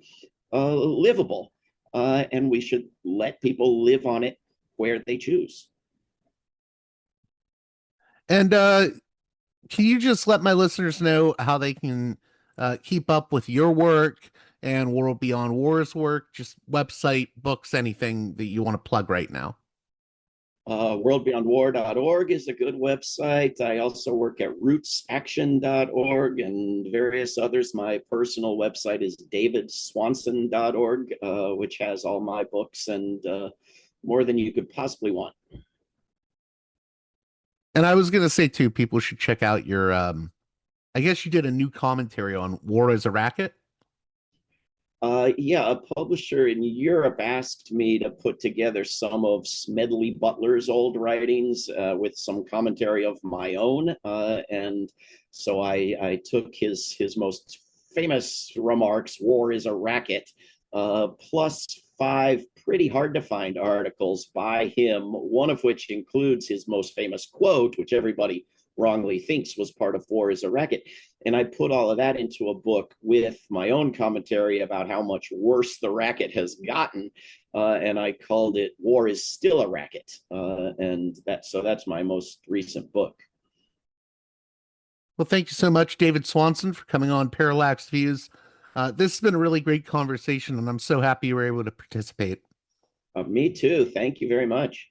livable, and we should let people live on it where they choose. And can you just let my listeners know how they can keep up with your work and World Beyond Wars work? Just website, books, anything that you want to plug right now. Worldbeyondwar.org is a good website. I also work at rootsaction.org and various others. My personal website is davidswanson.org, which has all my books and more than you could possibly want. And I was going to say, too, people should check out your, I guess you did a new commentary on War as a Racket. Yeah, a publisher in Europe asked me to put together some of Smedley Butler's old writings with some commentary of my own. And so I took his most famous remarks, War is a Racket, plus 5 pretty hard to find articles by him, one of which includes his most famous quote, which everybody wrongly thinks was part of War is a Racket. And I put all of that into a book with my own commentary about how much worse the racket has gotten. And I called it War is Still a Racket. And that's my most recent book. Well, thank you so much, David Swanson, for coming on Parallax Views. This has been a really great conversation, and I'm so happy you were able to participate. Me too. Thank you very much.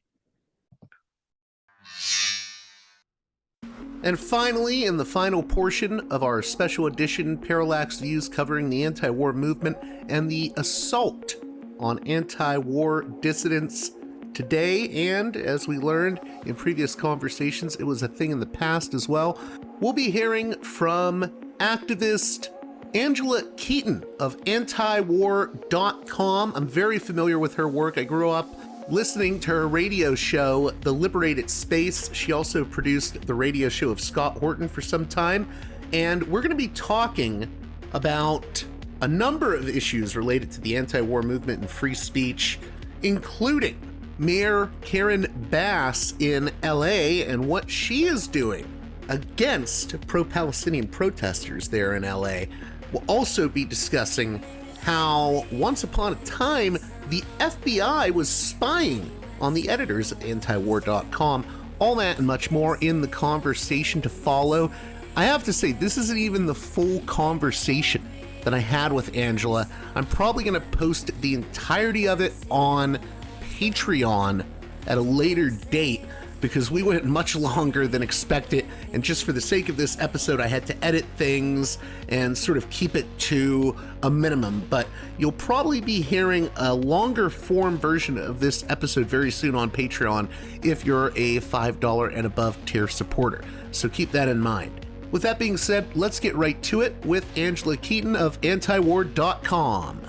And finally, in the final portion of our special edition Parallax Views covering the anti-war movement and the assault on anti-war dissidents today, and as we learned in previous conversations, it was a thing in the past as well, we'll be hearing from activist Angela Keaton of Antiwar.com. I'm very familiar with her work. I grew up listening to her radio show, The Liberated Space. She also produced the radio show of Scott Horton for some time. And we're going to be talking about a number of issues related to the anti-war movement and free speech, including Mayor Karen Bass in LA and what she is doing against pro-Palestinian protesters there in LA. We'll also be discussing how once upon a time the FBI was spying on the editors of Antiwar.com. All that and much more in the conversation to follow. I have to say, this isn't even the full conversation that I had with Angela. I'm probably going to post the entirety of it on Patreon at a later date because we went much longer than expected, and just for the sake of this episode I had to edit things and sort of keep it to a minimum. But you'll probably be hearing a longer form version of this episode very soon on Patreon if you're a $5 and above tier supporter, so keep that in mind. With that being said, let's get right to it with Angela Keaton of Antiwar.com.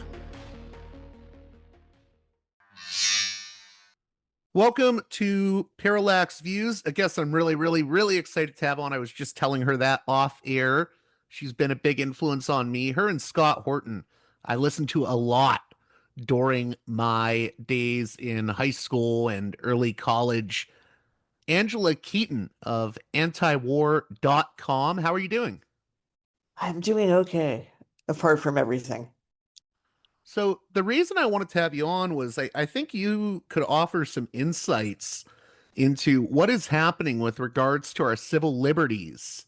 Welcome to Parallax Views, a guest I'm really excited to have on. I was just telling her that off air. She's been a big influence on me. Her and Scott Horton, I listened to a lot during my days in high school and early college. Angela Keaton of Antiwar.com. How are you doing? I'm doing okay, apart from everything. So the reason I wanted to have you on was I think you could offer some insights into what is happening with regards to our civil liberties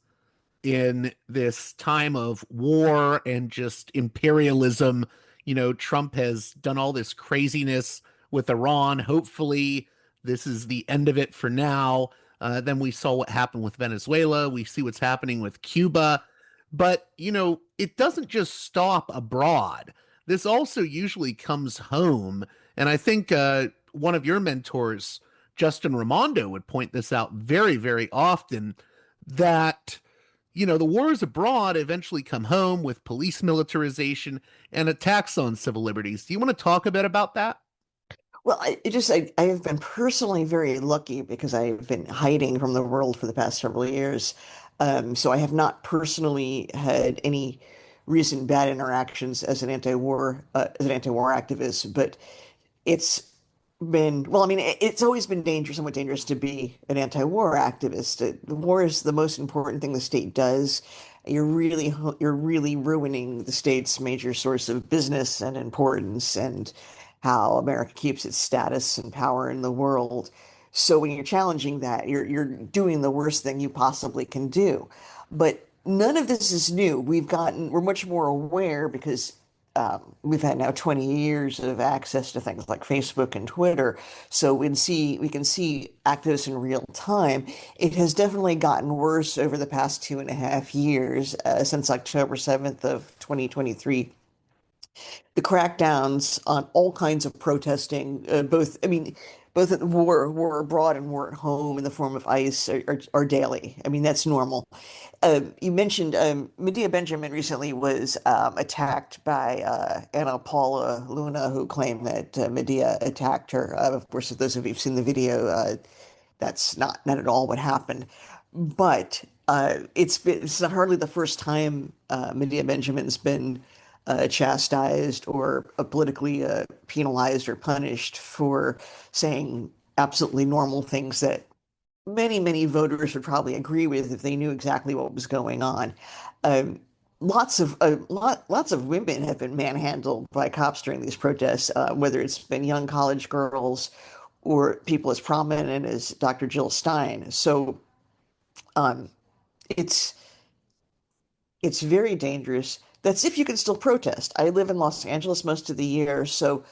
in this time of war and just imperialism. You know, Trump has done all this craziness with Iran. Hopefully, this is the end of it for now. Then we saw what happened with Venezuela. We see what's happening with Cuba. But, you know, it doesn't just stop abroad. This also usually comes home. And I think one of your mentors, Justin Raimondo, would point this out very often, that, you know, the wars abroad eventually come home with police militarization and attacks on civil liberties. Do you want to talk a bit about that? Well, I have been personally very lucky because I've been hiding from the world for the past several years. So I have not personally had any recent bad interactions as an anti-war activist, but it's well, I mean, it's always been somewhat dangerous to be an anti-war activist. The war is the most important thing the state does. You're really ruining the state's major source of business and importance and how America keeps its status and power in the world. So when you're challenging that, you're doing the worst thing you possibly can do. But none of this is new. We're much more aware because we've had now 20 years of access to things like Facebook and Twitter. So we can see activists in real time. It has definitely gotten worse over the past 2.5 years, since October 7th of 2023. The crackdowns on all kinds of protesting, both at war abroad and war at home in the form of ICE are daily. I mean, that's normal. You mentioned Medea Benjamin recently was attacked by Anna Paula Luna, who claimed that Medea attacked her. Of course, if those of you who've seen the video, that's not at all what happened. But it's not hardly the first time Medea Benjamin's been chastised or politically penalized or punished for saying absolutely normal things that many voters would probably agree with if they knew exactly what was going on. Lots of women have been manhandled by cops during these protests, whether it's been young college girls or people as prominent as Dr. Jill Stein. So it's very dangerous. That's if you can still protest. I live in Los Angeles most of the year, so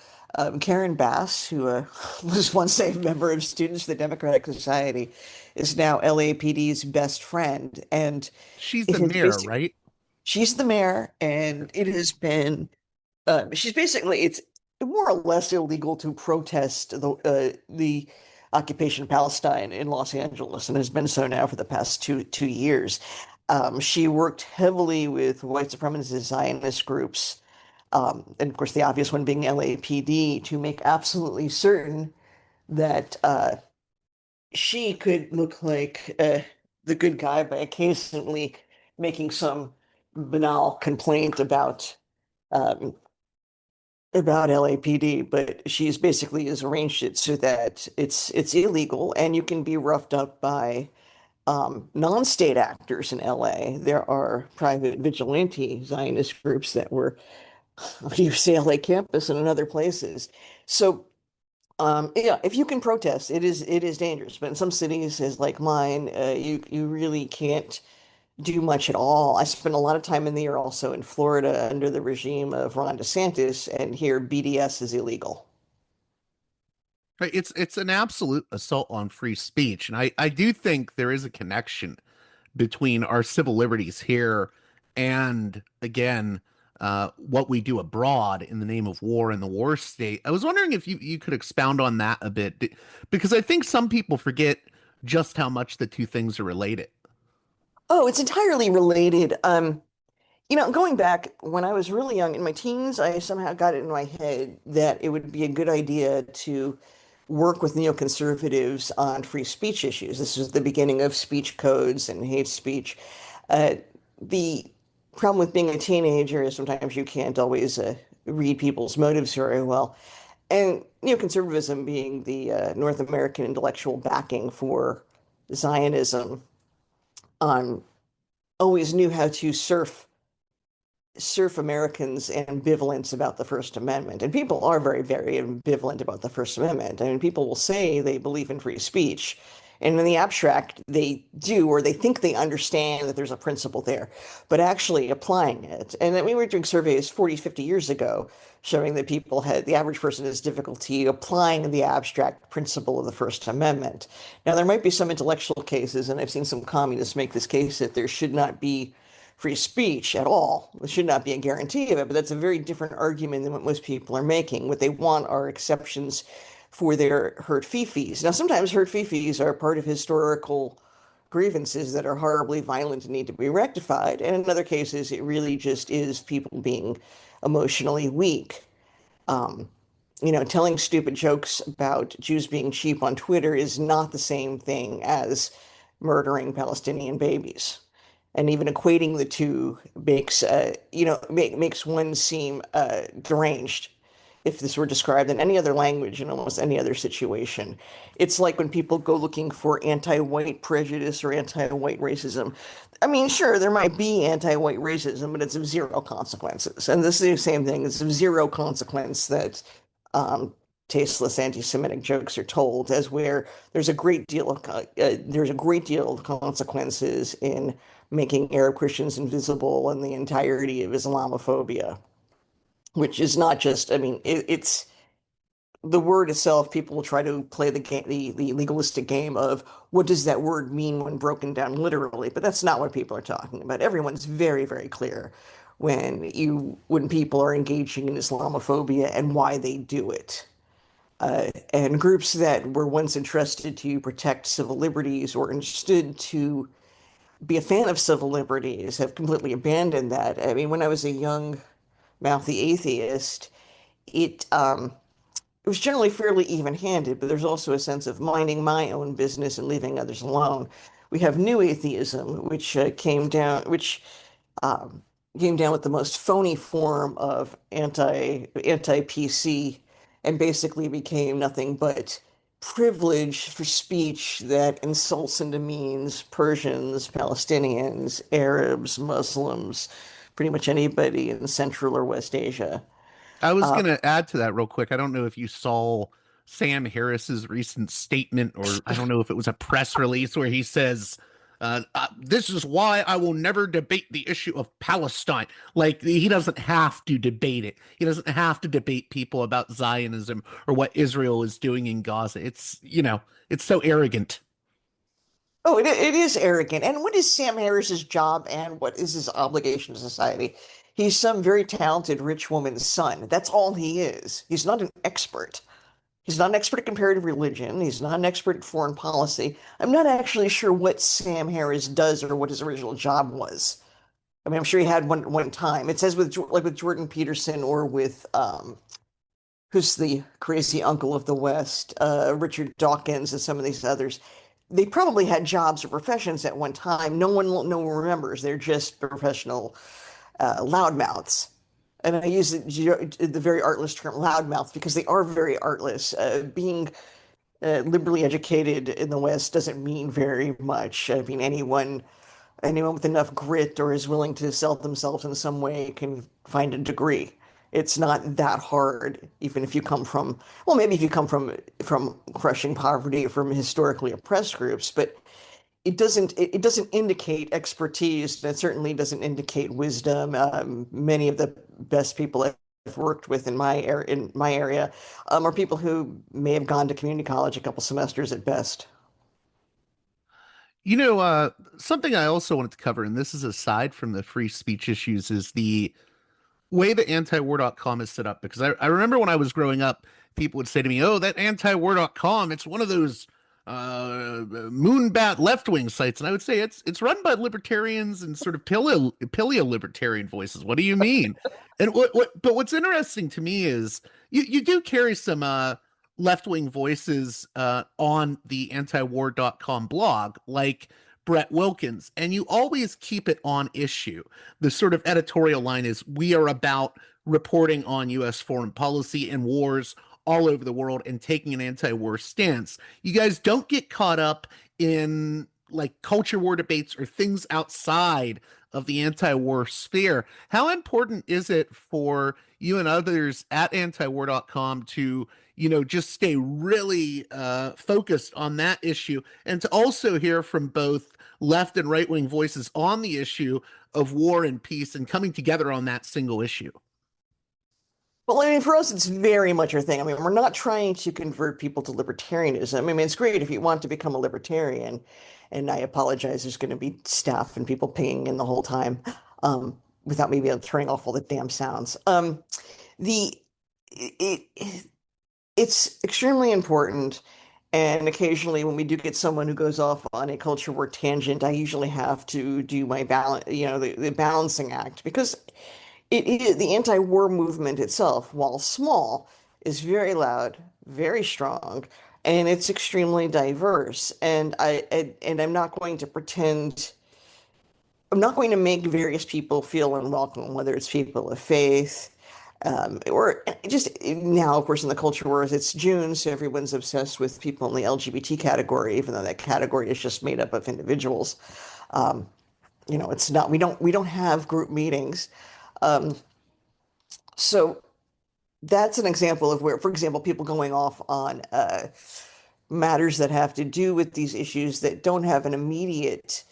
Karen Bass, who was once a member of Students of the Democratic Society, is now LAPD's best friend, and she's the mayor, right? She's the mayor, and it has been. It's more or less illegal to protest the occupation of Palestine in Los Angeles, and has been so now for the past two years. She worked heavily with white supremacist Zionist groups, and of course the obvious one being LAPD, to make absolutely certain that she could look like the good guy by occasionally making some banal complaint um, about LAPD, but she's basically has arranged it so that it's illegal and you can be roughed up by non-state actors in LA. There are private vigilante Zionist groups that were on UCLA campus and in other places. So yeah, if you can protest, it is dangerous. But in some cities, as like mine, you really can't do much at all. I spent a lot of time in the year also in Florida under the regime of Ron DeSantis, and here BDS is illegal. Right. It's an absolute assault on free speech. And I do think there is a connection between our civil liberties here and, again, what we do abroad in the name of war and the war state. I was wondering if you could expound on that a bit, because I think some people forget just how much the two things are related. Oh, it's entirely related. Going back when I was really young in my teens, I somehow got it in my head that it would be a good idea to work with neoconservatives on free speech issues. This was the beginning of speech codes and hate speech. Uh, the problem with being a teenager is sometimes you can't always read people's motives very well. And neoconservatism being the North American intellectual backing for Zionism, um, always knew how to surf Americans' ambivalence about the First Amendment. And people are very, very ambivalent about the First Amendment. I mean, people will say they believe in free speech, and in the abstract, they do, or they think they understand that there's a principle there, but actually applying it. And then we were doing surveys 40, 50 years ago showing that the average person has difficulty applying the abstract principle of the First Amendment. Now, there might be some intellectual cases, and I've seen some communists make this case that there should not be free speech at all. There should not be a guarantee of it, but that's a very different argument than what most people are making. What they want are exceptions for their hurt fifis. Now, sometimes hurt fifis are part of historical grievances that are horribly violent and need to be rectified. And in other cases, it really just is people being emotionally weak. Um, Telling stupid jokes about Jews being cheap on Twitter is not the same thing as murdering Palestinian babies. And even equating the two makes one seem deranged if this were described in any other language in almost any other situation. It's like when people go looking for anti-white prejudice or anti-white racism. I mean, sure, there might be anti-white racism, but it's of zero consequences. And this is the same thing. It's of zero consequence that um, tasteless anti-Semitic jokes are told, as where there's a great deal of consequences in making Arab Christians invisible and the entirety of Islamophobia, which is not just, I mean, it's the word itself. People will try to play the game, the legalistic game of what does that word mean when broken down literally, but that's not what people are talking about. Everyone's very, very clear when people are engaging in Islamophobia and why they do it. And groups that were once entrusted to protect civil liberties or understood to be a fan of civil liberties have completely abandoned that. I mean, when I was a young, mouthy atheist, it was generally fairly even-handed, but there's also a sense of minding my own business and leaving others alone. We have new atheism, which um, came down with the most phony form of anti-PC, and basically became nothing but privilege for speech that insults and demeans Persians, Palestinians, Arabs, Muslims, pretty much anybody in Central or West Asia. I was Uh, going to add to that real quick. I don't know if you saw Sam Harris's recent statement, or I don't know if it was a press release where he says, this is why I will never debate the issue of Palestine. Like, he doesn't have to debate it. He doesn't have to debate people about Zionism or what Israel is doing in Gaza. It's so arrogant. Oh, it is arrogant. And what is Sam Harris's job and what is his obligation to society? He's some very talented rich woman's son. That's all he is. He's not an expert. He's not an expert at comparative religion. He's not an expert at foreign policy. I'm not actually sure what Sam Harris does or what his original job was. I mean, I'm sure he had one time. It says with like with Jordan Peterson or with who's the crazy uncle of the West, Richard Dawkins, and some of these others, they probably had jobs or professions at one time. No one remembers. They're just professional loudmouths. And I use the very artless term loudmouth because they are very artless. Being liberally educated in the West doesn't mean very much. I mean, anyone with enough grit or is willing to sell themselves in some way can find a degree. It's not that hard, even if you come from, well, maybe if you come from crushing poverty or from historically oppressed groups, but it doesn't indicate expertise, and it certainly doesn't indicate wisdom. Many of the best people I've worked with in my area are people who may have gone to community college a couple semesters at best. Something I also wanted to cover, and this is aside from the free speech issues, is the way that antiwar.com is set up. Because I remember when I was growing up, people would say to me, "Oh, that antiwar.com, it's one of those moonbat left-wing sites." And I would say it's run by libertarians and sort of paleo-libertarian voices. What do you mean? And but what's interesting to me is you do carry some left-wing voices on the antiwar.com blog, like Brett Wilkins, and you always keep it on issue. The sort of editorial line is, we are about reporting on U.S. foreign policy and wars all over the world and taking an anti-war stance. You guys don't get caught up in like culture war debates or things outside of the anti-war sphere. How important is it for you and others at antiwar.com to, just stay really focused on that issue, and to also hear from both left and right-wing voices on the issue of war and peace and coming together on that single issue? Well, I mean, for us, it's very much our thing. I mean, we're not trying to convert people to libertarianism. I mean, it's great if you want to become a libertarian, and I apologize, there's going to be staff and people pinging in the whole time, without me being able to turn off all the damn sounds. The it, it's extremely important, and occasionally when we do get someone who goes off on a culture war tangent, I usually have to do my balance, the balancing act, because it is the anti-war movement itself, while small, is very loud, very strong, and it's extremely diverse. And I'm not going to pretend. I'm not going to make various people feel unwelcome, whether it's people of faith, or just now, of course, in the culture wars, it's June, so everyone's obsessed with people in the LGBT category, even though that category is just made up of individuals. It's not. We don't have group meetings. Um, so that's an example of where, for example, people going off on matters that have to do with these issues that don't have an immediate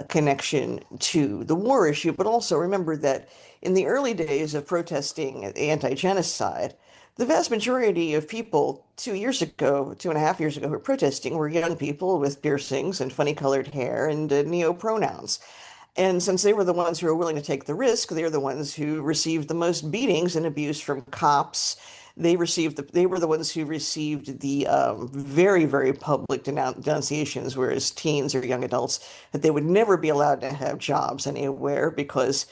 connection to the war issue. But also remember that in the early days of protesting anti-genocide, the vast majority of people 2 years ago, 2.5 years ago, who were protesting were young people with piercings and funny colored hair and neo-pronouns. And since they were the ones who were willing to take the risk, they're the ones who received the most beatings and abuse from cops. They were the ones who received the very, very public denunciations, whereas teens or young adults, that they would never be allowed to have jobs anywhere because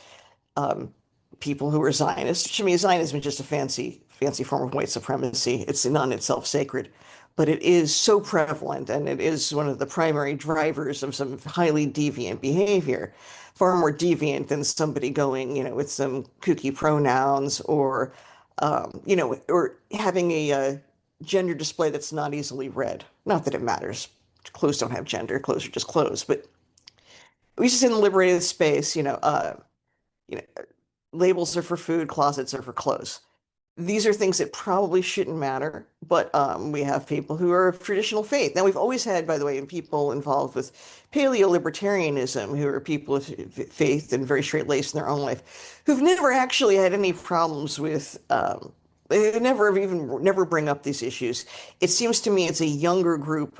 people who were Zionists, to me, Zionism is just a fancy form of white supremacy. It's not in itself sacred, but it is so prevalent, and it is one of the primary drivers of some highly deviant behavior, far more deviant than somebody going, with some kooky pronouns, or having a gender display that's not easily read. Not that it matters. Clothes don't have gender. Clothes are just clothes. But we just in the liberated space, you know, labels are for food, closets are for clothes. These are things that probably shouldn't matter, but we have people who are of traditional faith. Now, we've always had, by the way, people involved with paleo-libertarianism who are people of faith and very straight-laced in their own life, who've never actually had any problems with, they never bring up these issues. It seems to me it's a younger group,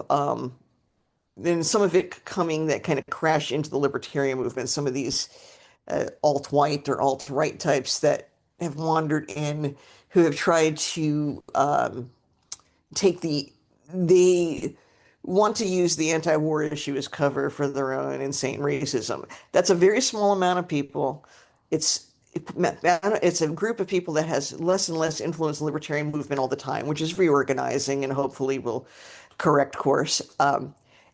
then some of it coming that kind of crash into the libertarian movement, some of these alt-white or alt-right types that have wandered in, who have tried to they want to use the anti-war issue as cover for their own insane racism. That's a very small amount of people. It's it's a group of people that has less and less influence in the libertarian movement all the time, which is reorganizing and hopefully will correct course.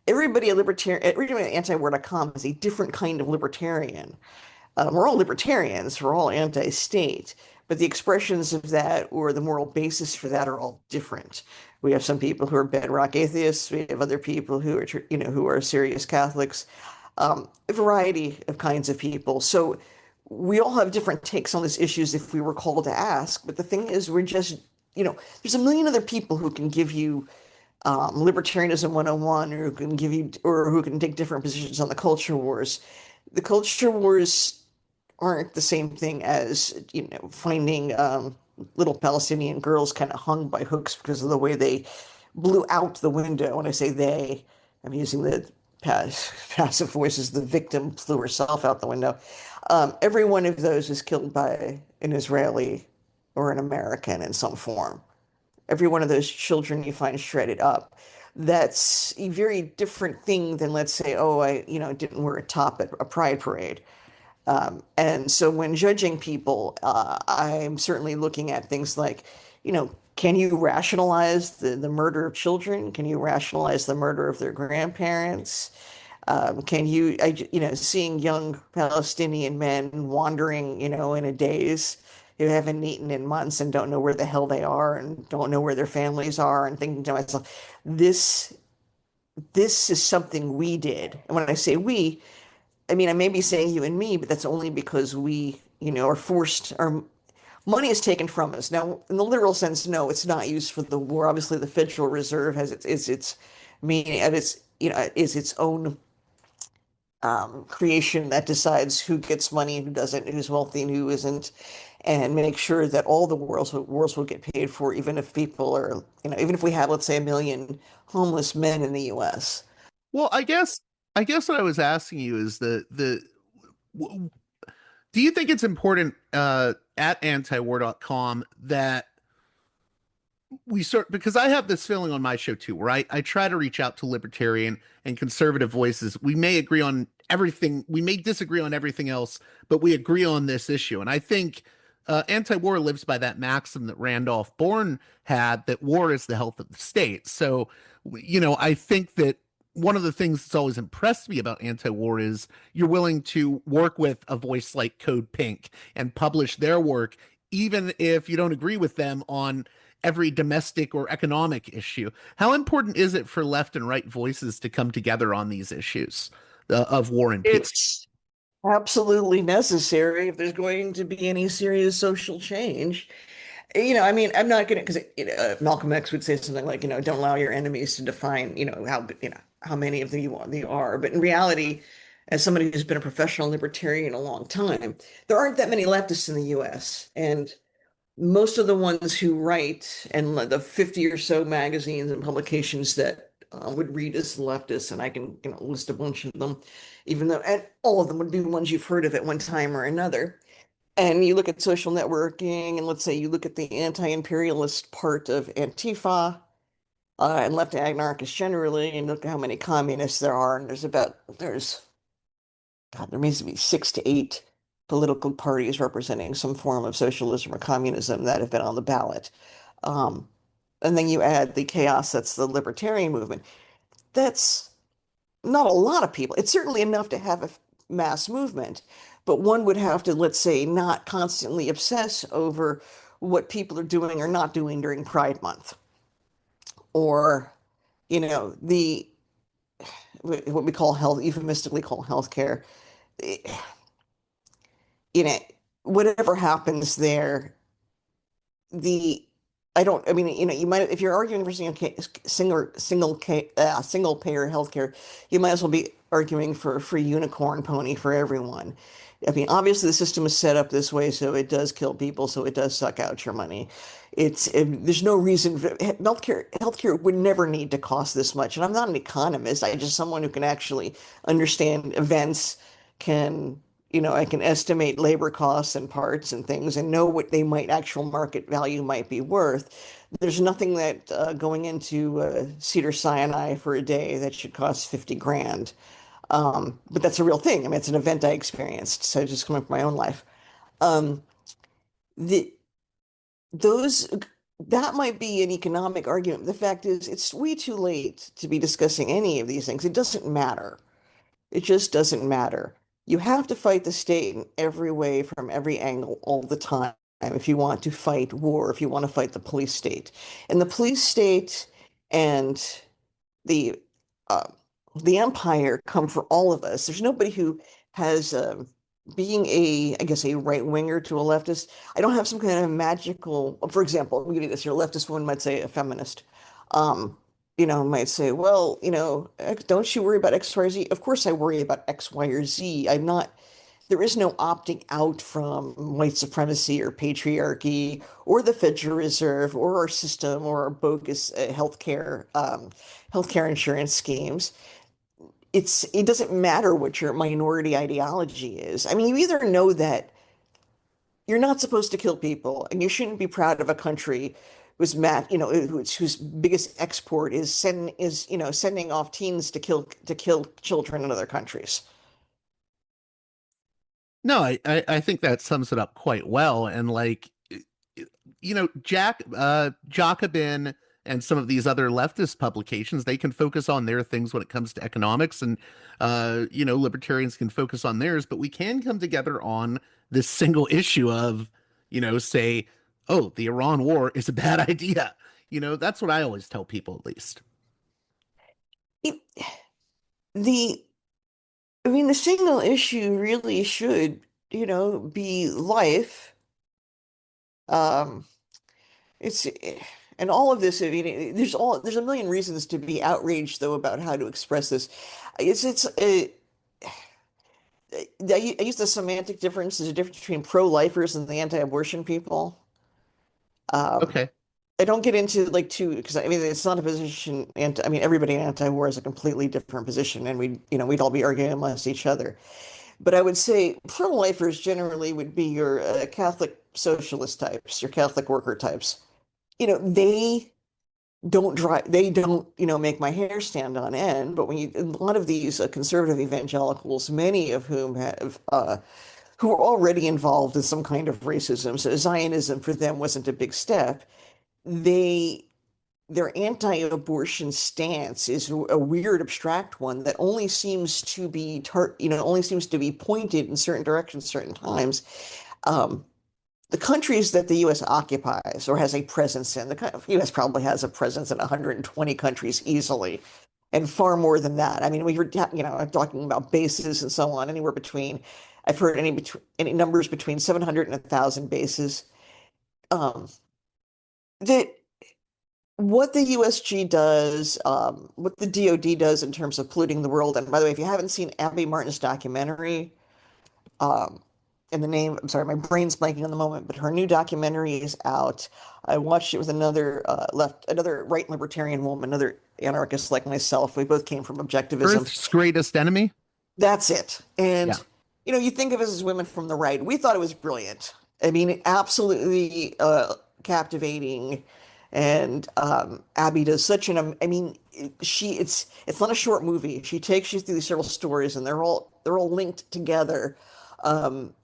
Everybody at antiwar.com is a different kind of libertarian. We're all libertarians, we're all anti-state, but the expressions of that or the moral basis for that are all different. We have some people who are bedrock atheists. We have other people who are, who are serious Catholics. A variety of kinds of people. So we all have different takes on these issues if we were called to ask. But the thing is, we're just, there's a million other people who can give you libertarianism 101, or who can give you, or who can take different positions on the culture wars. The culture wars aren't the same thing as, finding little Palestinian girls kind of hung by hooks because of the way they blew out the window. When I say they, I'm using the passive voice as the victim flew herself out the window. Every one of those is killed by an Israeli or an American in some form. Every one of those children you find shredded up. That's a very different thing than, let's say, oh, I, didn't wear a top at a pride parade. And so when judging people, I'm certainly looking at things like, can you rationalize the murder of children? Can you rationalize the murder of their grandparents? Can you, seeing young Palestinian men wandering, in a daze, who haven't eaten in months and don't know where the hell they are and don't know where their families are, and thinking to myself, this is something we did. And when I say we, I mean, I may be saying you and me, but that's only because we, are forced, our money is taken from us. Now, in the literal sense, no, it's not used for the war. Obviously, the Federal Reserve has its meaning, and is its own creation that decides who gets money and who doesn't, who's wealthy and who isn't, and make sure that all the wars will get paid for, even if people are, even if we have, let's say, 1 million homeless men in the U.S. Well, I guess what I was asking you is do you think it's important at antiwar.com that we sort, because I have this feeling on my show too, where I try to reach out to libertarian and conservative voices. We may agree on everything, we may disagree on everything else, but we agree on this issue. And I think anti-war lives by that maxim that Randolph Bourne had, that war is the health of the state. So, I think that one of the things that's always impressed me about anti-war is you're willing to work with a voice like Code Pink and publish their work, even if you don't agree with them on every domestic or economic issue. How important is it for left and right voices to come together on these issues of war and peace? It's absolutely necessary if there's going to be any serious social change. I mean, I'm not going to, because Malcolm X would say something like, don't allow your enemies to define, how many of them you are. But in reality, as somebody who's been a professional libertarian a long time, there aren't that many leftists in the U.S. And most of the ones who write, and the 50 or so magazines and publications that would read as leftists, and I can list a bunch of them, even though, and all of them would be ones you've heard of at one time or another. And you look at social networking, and let's say you look at the anti-imperialist part of Antifa and left anarchists generally, and look at how many communists there are, and there may be 6 to 8 political parties representing some form of socialism or communism that have been on the ballot. And then you add the chaos that's the libertarian movement. That's not a lot of people. It's certainly enough to have a mass movement, but one would have to, let's say, not constantly obsess over what people are doing or not doing during Pride Month, or what we call health, euphemistically call healthcare. Whatever happens there, you might, if you're arguing for single payer healthcare, you might as well be arguing for a free unicorn pony for everyone. I mean, obviously the system is set up this way, so it does kill people, so it does suck out your money. There's no reason healthcare would never need to cost this much. And I'm not an economist. I'm just someone who can actually understand events, I can estimate labor costs and parts and things and know what they actual market value might be worth. There's nothing that going into Cedar Sinai for a day that should cost 50 grand. But that's a real thing. I mean, it's an event I experienced. So just coming from my own life. Um, the those that might be an economic argument. The fact is, it's way too late to be discussing any of these things. It doesn't matter. It just doesn't matter. You have to fight the state in every way, from every angle, all the time, if you want to fight war, if you want to fight the police state. And the police state and the uh, the empire come for all of us. There's nobody who has being I guess, a right winger to a leftist. I don't have some kind of magical. For example, let me give you this. Your leftist woman might say a feminist. Um, might say, well, don't you worry about X, Y, or Z? Of course, I worry about X, Y, or Z. I'm not. There is no opting out from white supremacy or patriarchy or the Federal Reserve or our system or our bogus healthcare insurance schemes. It doesn't matter what your minority ideology is. I mean, you either know that you're not supposed to kill people, and you shouldn't be proud of a country whose biggest export is sending off teens to kill children in other countries. No, I think that sums it up quite well. And like, Jacobin and some of these other leftist publications, they can focus on their things when it comes to economics, and libertarians can focus on theirs, but we can come together on this single issue of, say, oh, the Iran war is a bad idea. That's what I always tell people, at least. It, the I mean, the single issue really should, be life. Um, it's and all of this. I mean, there's a million reasons to be outraged, though, about how to express this. It's I use the semantic difference. There's a difference between pro-lifers and the anti-abortion people. Um, Okay. I don't get into like two, because I mean it's not a position, and I mean everybody in anti-war is a completely different position, and we'd all be arguing amongst each other. But I would say pro-lifers generally would be your Catholic socialist types, your Catholic worker types. They don't, make my hair stand on end. But a lot of these conservative evangelicals, many of whom who are already involved in some kind of racism, so Zionism for them wasn't a big step. They their anti-abortion stance is a weird abstract one that only seems to be pointed in certain directions certain times. um, the countries that the U.S. occupies or has a presence in, the U.S. probably has a presence in 120 countries easily, and far more than that. I mean, we were talking about bases and so on, anywhere between, I've heard any numbers between 700 and 1,000 bases. um, that what the USG does, what the DoD does in terms of polluting the world. And by the way, if you haven't seen Abby Martin's documentary, um, in the name, I'm sorry, my brain's blanking on the moment, but her new documentary is out. I watched it with another right libertarian woman, another anarchist like myself. We both came from objectivism. Earth's greatest enemy. That's it. Yeah. And, you think of us as women from the right. We thought it was brilliant. I mean, absolutely captivating. And Abby does such I mean, it's not a short movie. She takes you through these several stories, and they're all linked together. Um,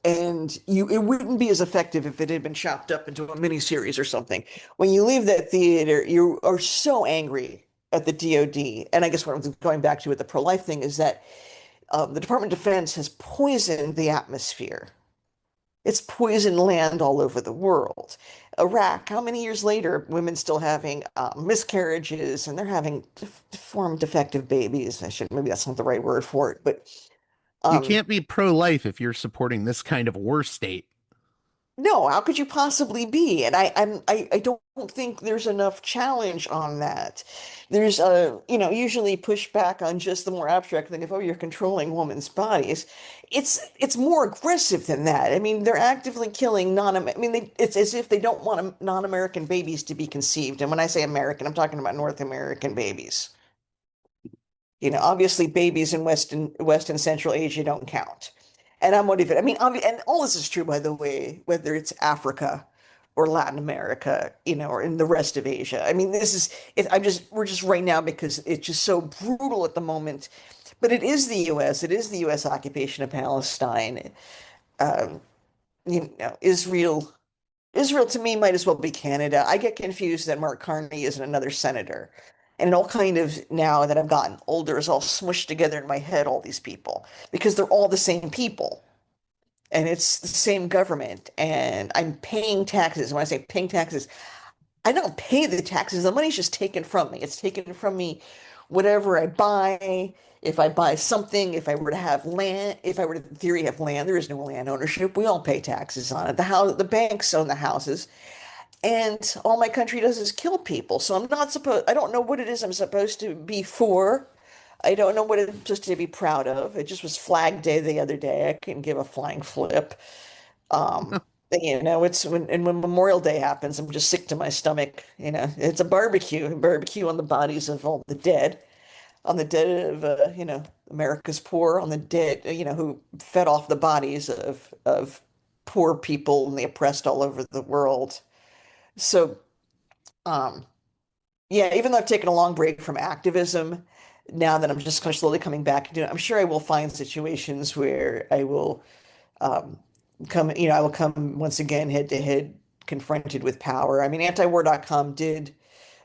and it wouldn't be as effective if it had been chopped up into a miniseries or something. When you leave that theater, you are so angry at the DoD. And I guess what I'm going back to with the pro-life thing is that the Department of Defense has poisoned the atmosphere. It's poisoned land all over the world. Iraq, how many years later, women still having miscarriages, and they're having deformed, defective babies. Maybe that's not the right word for it, but You um, can't be pro-life if you're supporting this kind of war state. no, how could you possibly be? And I don't think there's enough challenge on that. There's usually pushback on just the more abstract thing of, oh, you're controlling women's bodies. It's more aggressive than that. I mean, they're actively killing it's as if they don't want non-American babies to be conceived. And when I say American, I'm talking about North American babies. Obviously babies in West and Central Asia don't count. And I'm motivated. I mean, and all this is true, by the way, whether it's Africa or Latin America, or in the rest of Asia. I mean, we're just right now because it's just so brutal at the moment. But it is the U.S. It is the U.S. occupation of Palestine. Um, Israel to me might as well be Canada. I get confused that Mark Carney isn't another senator. And it all kind of, now that I've gotten older, is all smushed together in my head, all these people, because they're all the same people. And it's the same government. And I'm paying taxes. When I say paying taxes, I don't pay the taxes. The money's just taken from me. It's taken from me whatever I buy. If I buy something, if I were to have land, if I were to, in theory, have land, there is no land ownership. We all pay taxes on it. The banks own the houses. And all my country does is kill people. So I don't know what it is I'm supposed to be for. I don't know what I'm supposed to be proud of. It just was Flag Day the other day. I couldn't give a flying flip. Um, and when Memorial Day happens, I'm just sick to my stomach. It's a barbecue on the bodies of all the dead, on the dead of, America's poor, on the dead, who fed off the bodies of poor people and the oppressed all over the world. So, um, yeah, even though I've taken a long break from activism, now that I'm just kind of slowly coming back into it, I'm sure I will find situations where I will um, I will come once again head to head confronted with power. I mean, antiwar.com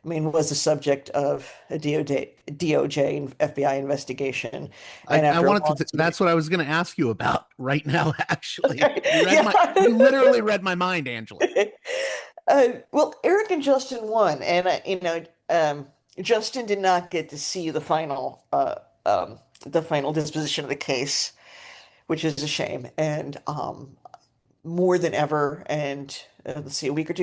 was the subject of a DOJ and FBI investigation. I, And I after a wanted to, lawsuit, that's what I was going to ask you about right now, actually. yeah. You literally read my mind, Angela. Well, Eric and Justin won, and Justin did not get to see the final disposition of the case, which is a shame. And more than ever, and let's see, a week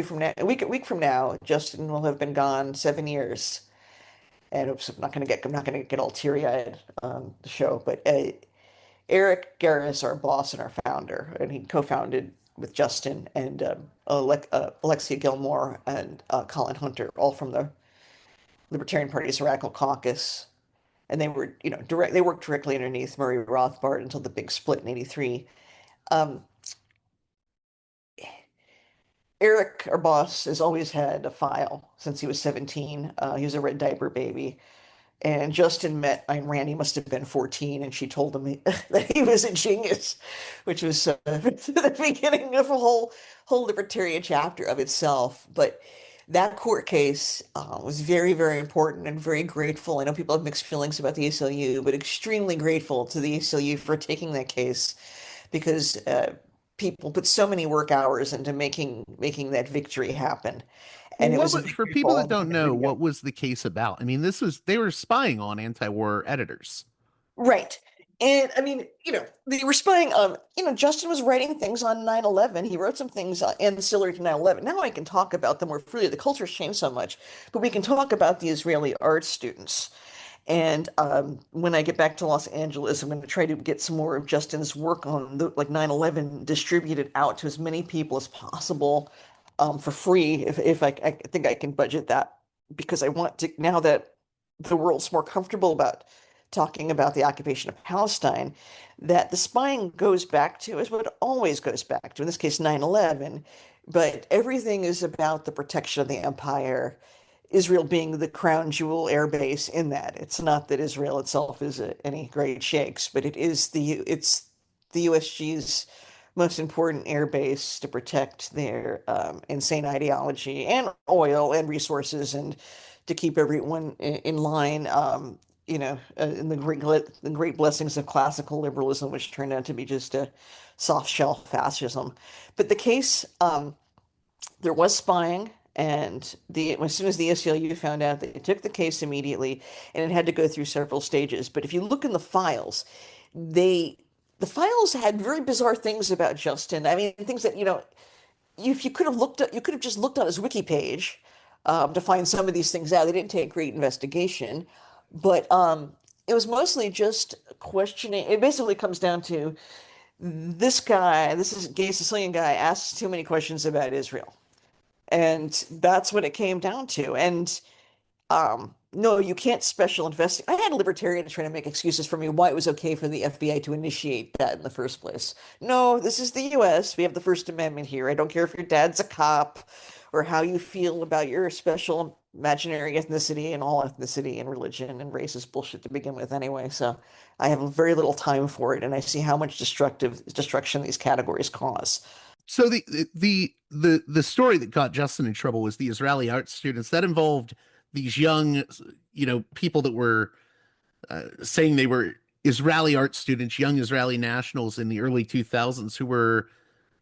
from now, Justin will have been gone 7 years. And oops, I'm not gonna get all teary-eyed on the show, but Eric Garris, our boss and our founder, and he co-founded with Justin and Alexia Gilmore and Colin Hunter, all from the Libertarian Party's Radical Caucus. And they were, they worked directly underneath Murray Rothbard until the big split in '83. Um, Eric, our boss, has always had a file since he was 17. He was a red diaper baby. And Justin met Ayn Rand, he must have been 14, and she told him that he was a genius, which was the beginning of a whole libertarian chapter of itself. But that court case was very, very important and very grateful. I know people have mixed feelings about the ACLU, but extremely grateful to the ACLU for taking that case because people put so many work hours into making that victory happen. Well, And it was a for victory for people all that of them. don't know, what was the case about? I mean, they were spying on anti-war editors. Right. And I mean, they were spying on, Justin was writing things on 9/11. He wrote some things ancillary to 9/11. Now I can talk about them more freely. The culture's changed so much, but we can talk about the Israeli art students. And when I get back to Los Angeles, I'm going to try to get some more of Justin's work on 9/11 distributed out to as many people as possible for free, if I think I can budget that, because I want to, now that the world's more comfortable about talking about the occupation of Palestine, that the spying goes back to is what it always goes back to, in this case 9/11, but everything is about the protection of the empire, Israel being the crown jewel air base in that. It's not that Israel itself is any great shakes, but it's the USG's most important air base to protect their insane ideology and oil and resources, and to keep everyone in line. In the great blessings of classical liberalism, which turned out to be just a soft shell fascism. But the case, there was spying, and as soon as the ACLU found out, they took the case immediately, and it had to go through several stages. But if you look in the files, the files had very bizarre things about Justin. I mean, things that, if you could have you could have just looked on his wiki page to find some of these things out. They didn't take great investigation, but it was mostly just questioning. It basically comes down to this is gay Sicilian guy, asks too many questions about Israel. And that's what it came down to. And no, you can't special investigate. I had libertarians trying to make excuses for me why it was okay for the FBI to initiate that in the first place. No, this is the US. We have the First Amendment here. I don't care if your dad's a cop or how you feel about your special imaginary ethnicity, and all ethnicity and religion and race is bullshit to begin with anyway. So I have very little time for it, and I see how much destruction these categories cause. So the story that got Justin in trouble was the Israeli art students. That involved these young, people that were saying they were Israeli art students, young Israeli nationals in the early 2000s who were,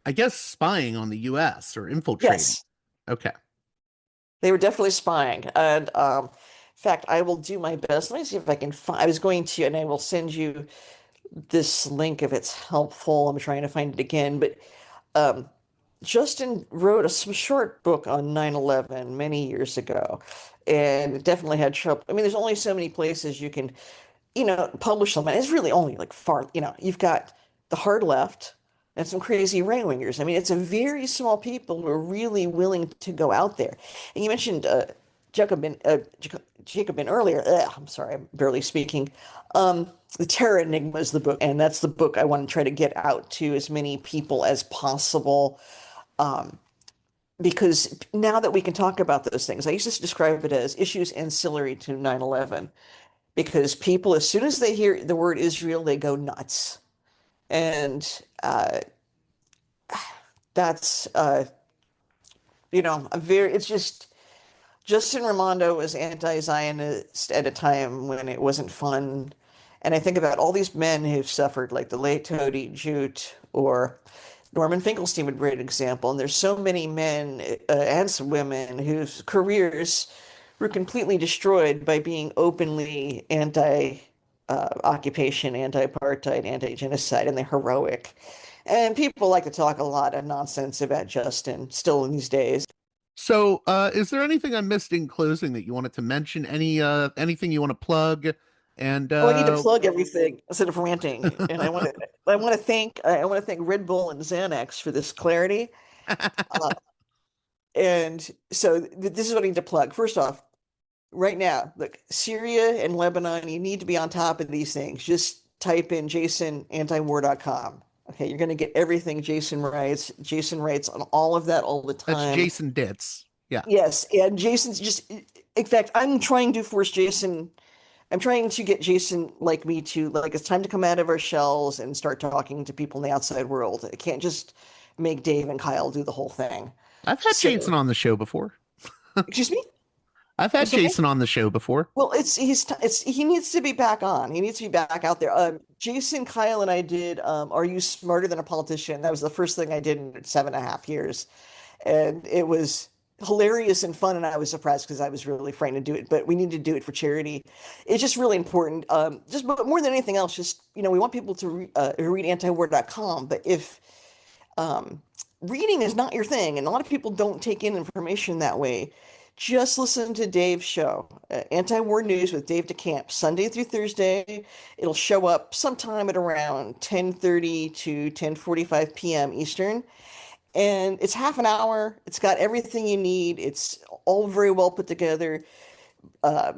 I guess, spying on the U.S. or infiltrating. Yes, Okay. they were definitely spying. And in fact, I will do my best. Let me see if I can find. I was going to, and I will send you this link if it's helpful. I'm trying to find it again, but um, Justin wrote a short book on 9/11 many years ago, and it definitely had trouble. I mean, there's only so many places you can, publish them, and it's really only like far, you've got the hard left and some crazy right-wingers. I mean, it's a very small people who are really willing to go out there. And you mentioned Jacobin earlier. I'm sorry, I'm barely speaking. The Terror Enigma is the book, and that's the book I want to try to get out to as many people as possible. Um, because now that we can talk about those things, I used to describe it as issues ancillary to 9/11, because people, as soon as they hear the word Israel, they go nuts. And that's, it's just, Justin Raimondo was anti-Zionist at a time when it wasn't fun. And I think about all these men who've suffered, like the late Toady Jute or Norman Finkelstein would be a great example. And there's so many men and some women whose careers were completely destroyed by being openly anti-occupation, anti-apartheid, anti-genocide, and they're heroic. And people like to talk a lot of nonsense about Justin still in these days. So, is there anything I missed in closing that you wanted to mention? Anything you want to plug? And Oh, I need to plug everything instead of ranting. And I want to thank Red Bull and Xanax for this clarity. Uh, and so this is what I need to plug. First off, right now, look, Syria and Lebanon, you need to be on top of these things. Just type in jasonantiwar.com. Okay, you're going to get everything Jason writes. Jason writes on all of that all the that's time. Jason Ditz. Yeah. Yes, and Jason's just, in fact, I'm trying to force Jason. I'm trying to get Jason, like me, to, like, it's time to come out of our shells and start talking to people in the outside world. It can't just make Dave and Kyle do the whole thing. I've had So, Jason on the show before. excuse me? I've had Sorry? Jason on the show before. Well, he needs to be back on. He needs to be back out there. Jason, Kyle, and I did Are You Smarter Than a Politician? That was the first thing I did in 7.5 years. And it was hilarious and fun, and I was surprised because I was really frightened to do it. But we need to do it for charity. It's just really important. But more than anything else, just, we want people to read antiwar.com. But if reading is not your thing, and a lot of people don't take in information that way, just listen to Dave's show, Anti-War News with Dave DeCamp, Sunday through Thursday. It'll show up sometime at around 10:30 to 10:45 p.m. Eastern. And it's half an hour. It's got everything you need. It's all very well put together.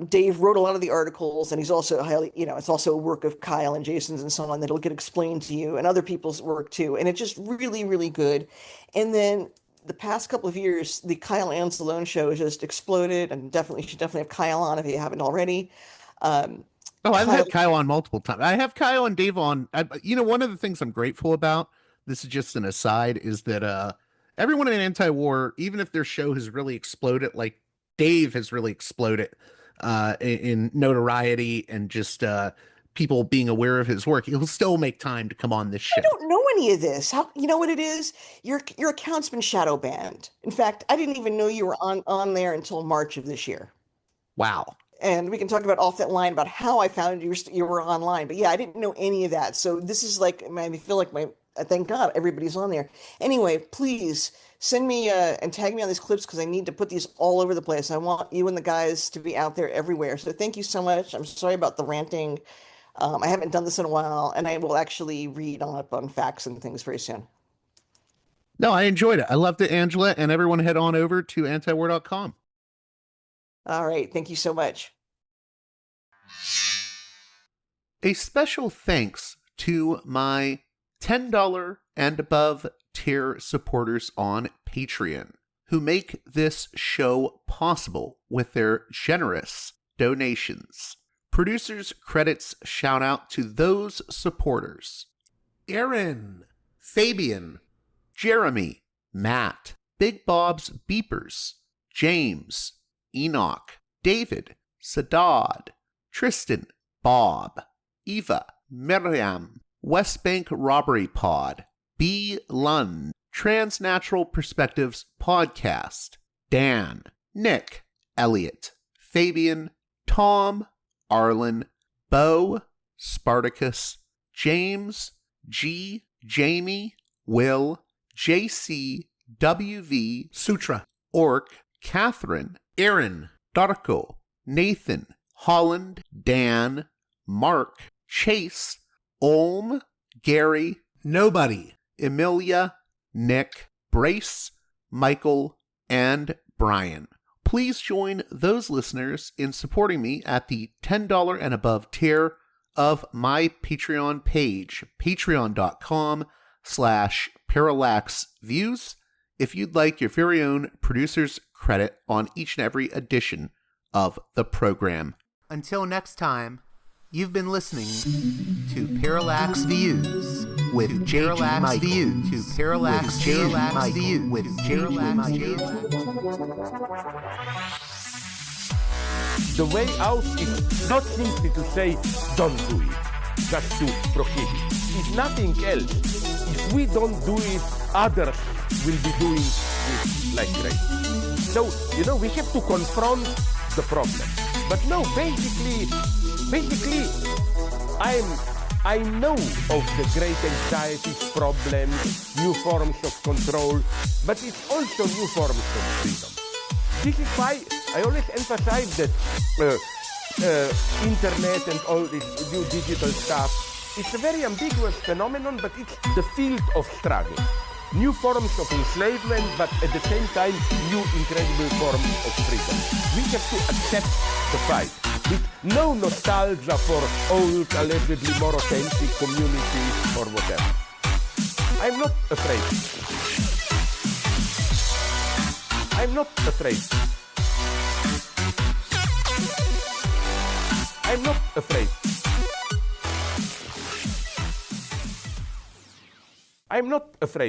Dave wrote a lot of the articles, and he's also highly, it's also a work of Kyle and Jason's and so on that'll get explained to you, and other people's work too. And it's just really, really good. And then the past couple of years, the Kyle Anzalone show has just exploded, and you should definitely have Kyle on if you haven't already. I've had Kyle on multiple times. I have Kyle and Dave on. One of the things I'm grateful about, this is just an aside, is that everyone in anti-war, even if their show has really exploded, like Dave has really exploded in notoriety and just people being aware of his work, he'll still make time to come on this show. I don't know any of this. How, you know what it is? Your account's been shadow banned. In fact, I didn't even know you were on there until March of this year. Wow. And we can talk about off that line about how I found you were online. But yeah, I didn't know any of that. So this is like, I feel like thank God everybody's on there. Anyway, please send me and tag me on these clips because I need to put these all over the place. I want you and the guys to be out there everywhere. So thank you so much. I'm sorry about the ranting. I haven't done this in a while, and I will actually read up on facts and things very soon. No, I enjoyed it. I loved it, Angela, and everyone head on over to antiwar.com. All right. Thank you so much. A special thanks to my $10 and above tier supporters on Patreon who make this show possible with their generous donations. Producers credits shout out to those supporters: Aaron, Fabian, Jeremy, Matt, Big Bob's Beepers, James, Enoch, David, Sadad, Tristan, Bob, Eva, Miriam, West Bank Robbery Pod, B. Lund, Transnatural Perspectives Podcast, Dan, Nick, Elliot, Fabian, Tom, Arlen, Bo, Spartacus, James, G, Jamie, Will, JC, WV, Sutra, Orc, Catherine, Aaron, Darko, Nathan, Holland, Dan, Mark, Chase, Olm, Gary, Nobody, Emilia, Nick, Brace, Michael, and Brian. Please join those listeners in supporting me at the $10 and above tier of my Patreon page, patreon.com/Parallax Views, if you'd like your very own producer's credit on each and every edition of the program. Until next time, you've been listening to Parallax Views with Parallax Views to Parallax Views with Parallax Views. The way out is not simply to say, don't do it, just to prohibit. It's nothing else. If we don't do it, others will be doing it like crazy. So, we have to confront the problem. But no, basically, I know of the great anxieties, problems, new forms of control, but it's also new forms of freedom. This is why I always emphasize that internet and all this new digital stuff, it's a very ambiguous phenomenon, but it's the field of struggle. New forms of enslavement, but at the same time, new incredible forms of freedom. We have to accept the fight with no nostalgia for old, allegedly more authentic communities or whatever. I'm not afraid. I'm not afraid. I'm not afraid. I'm not afraid.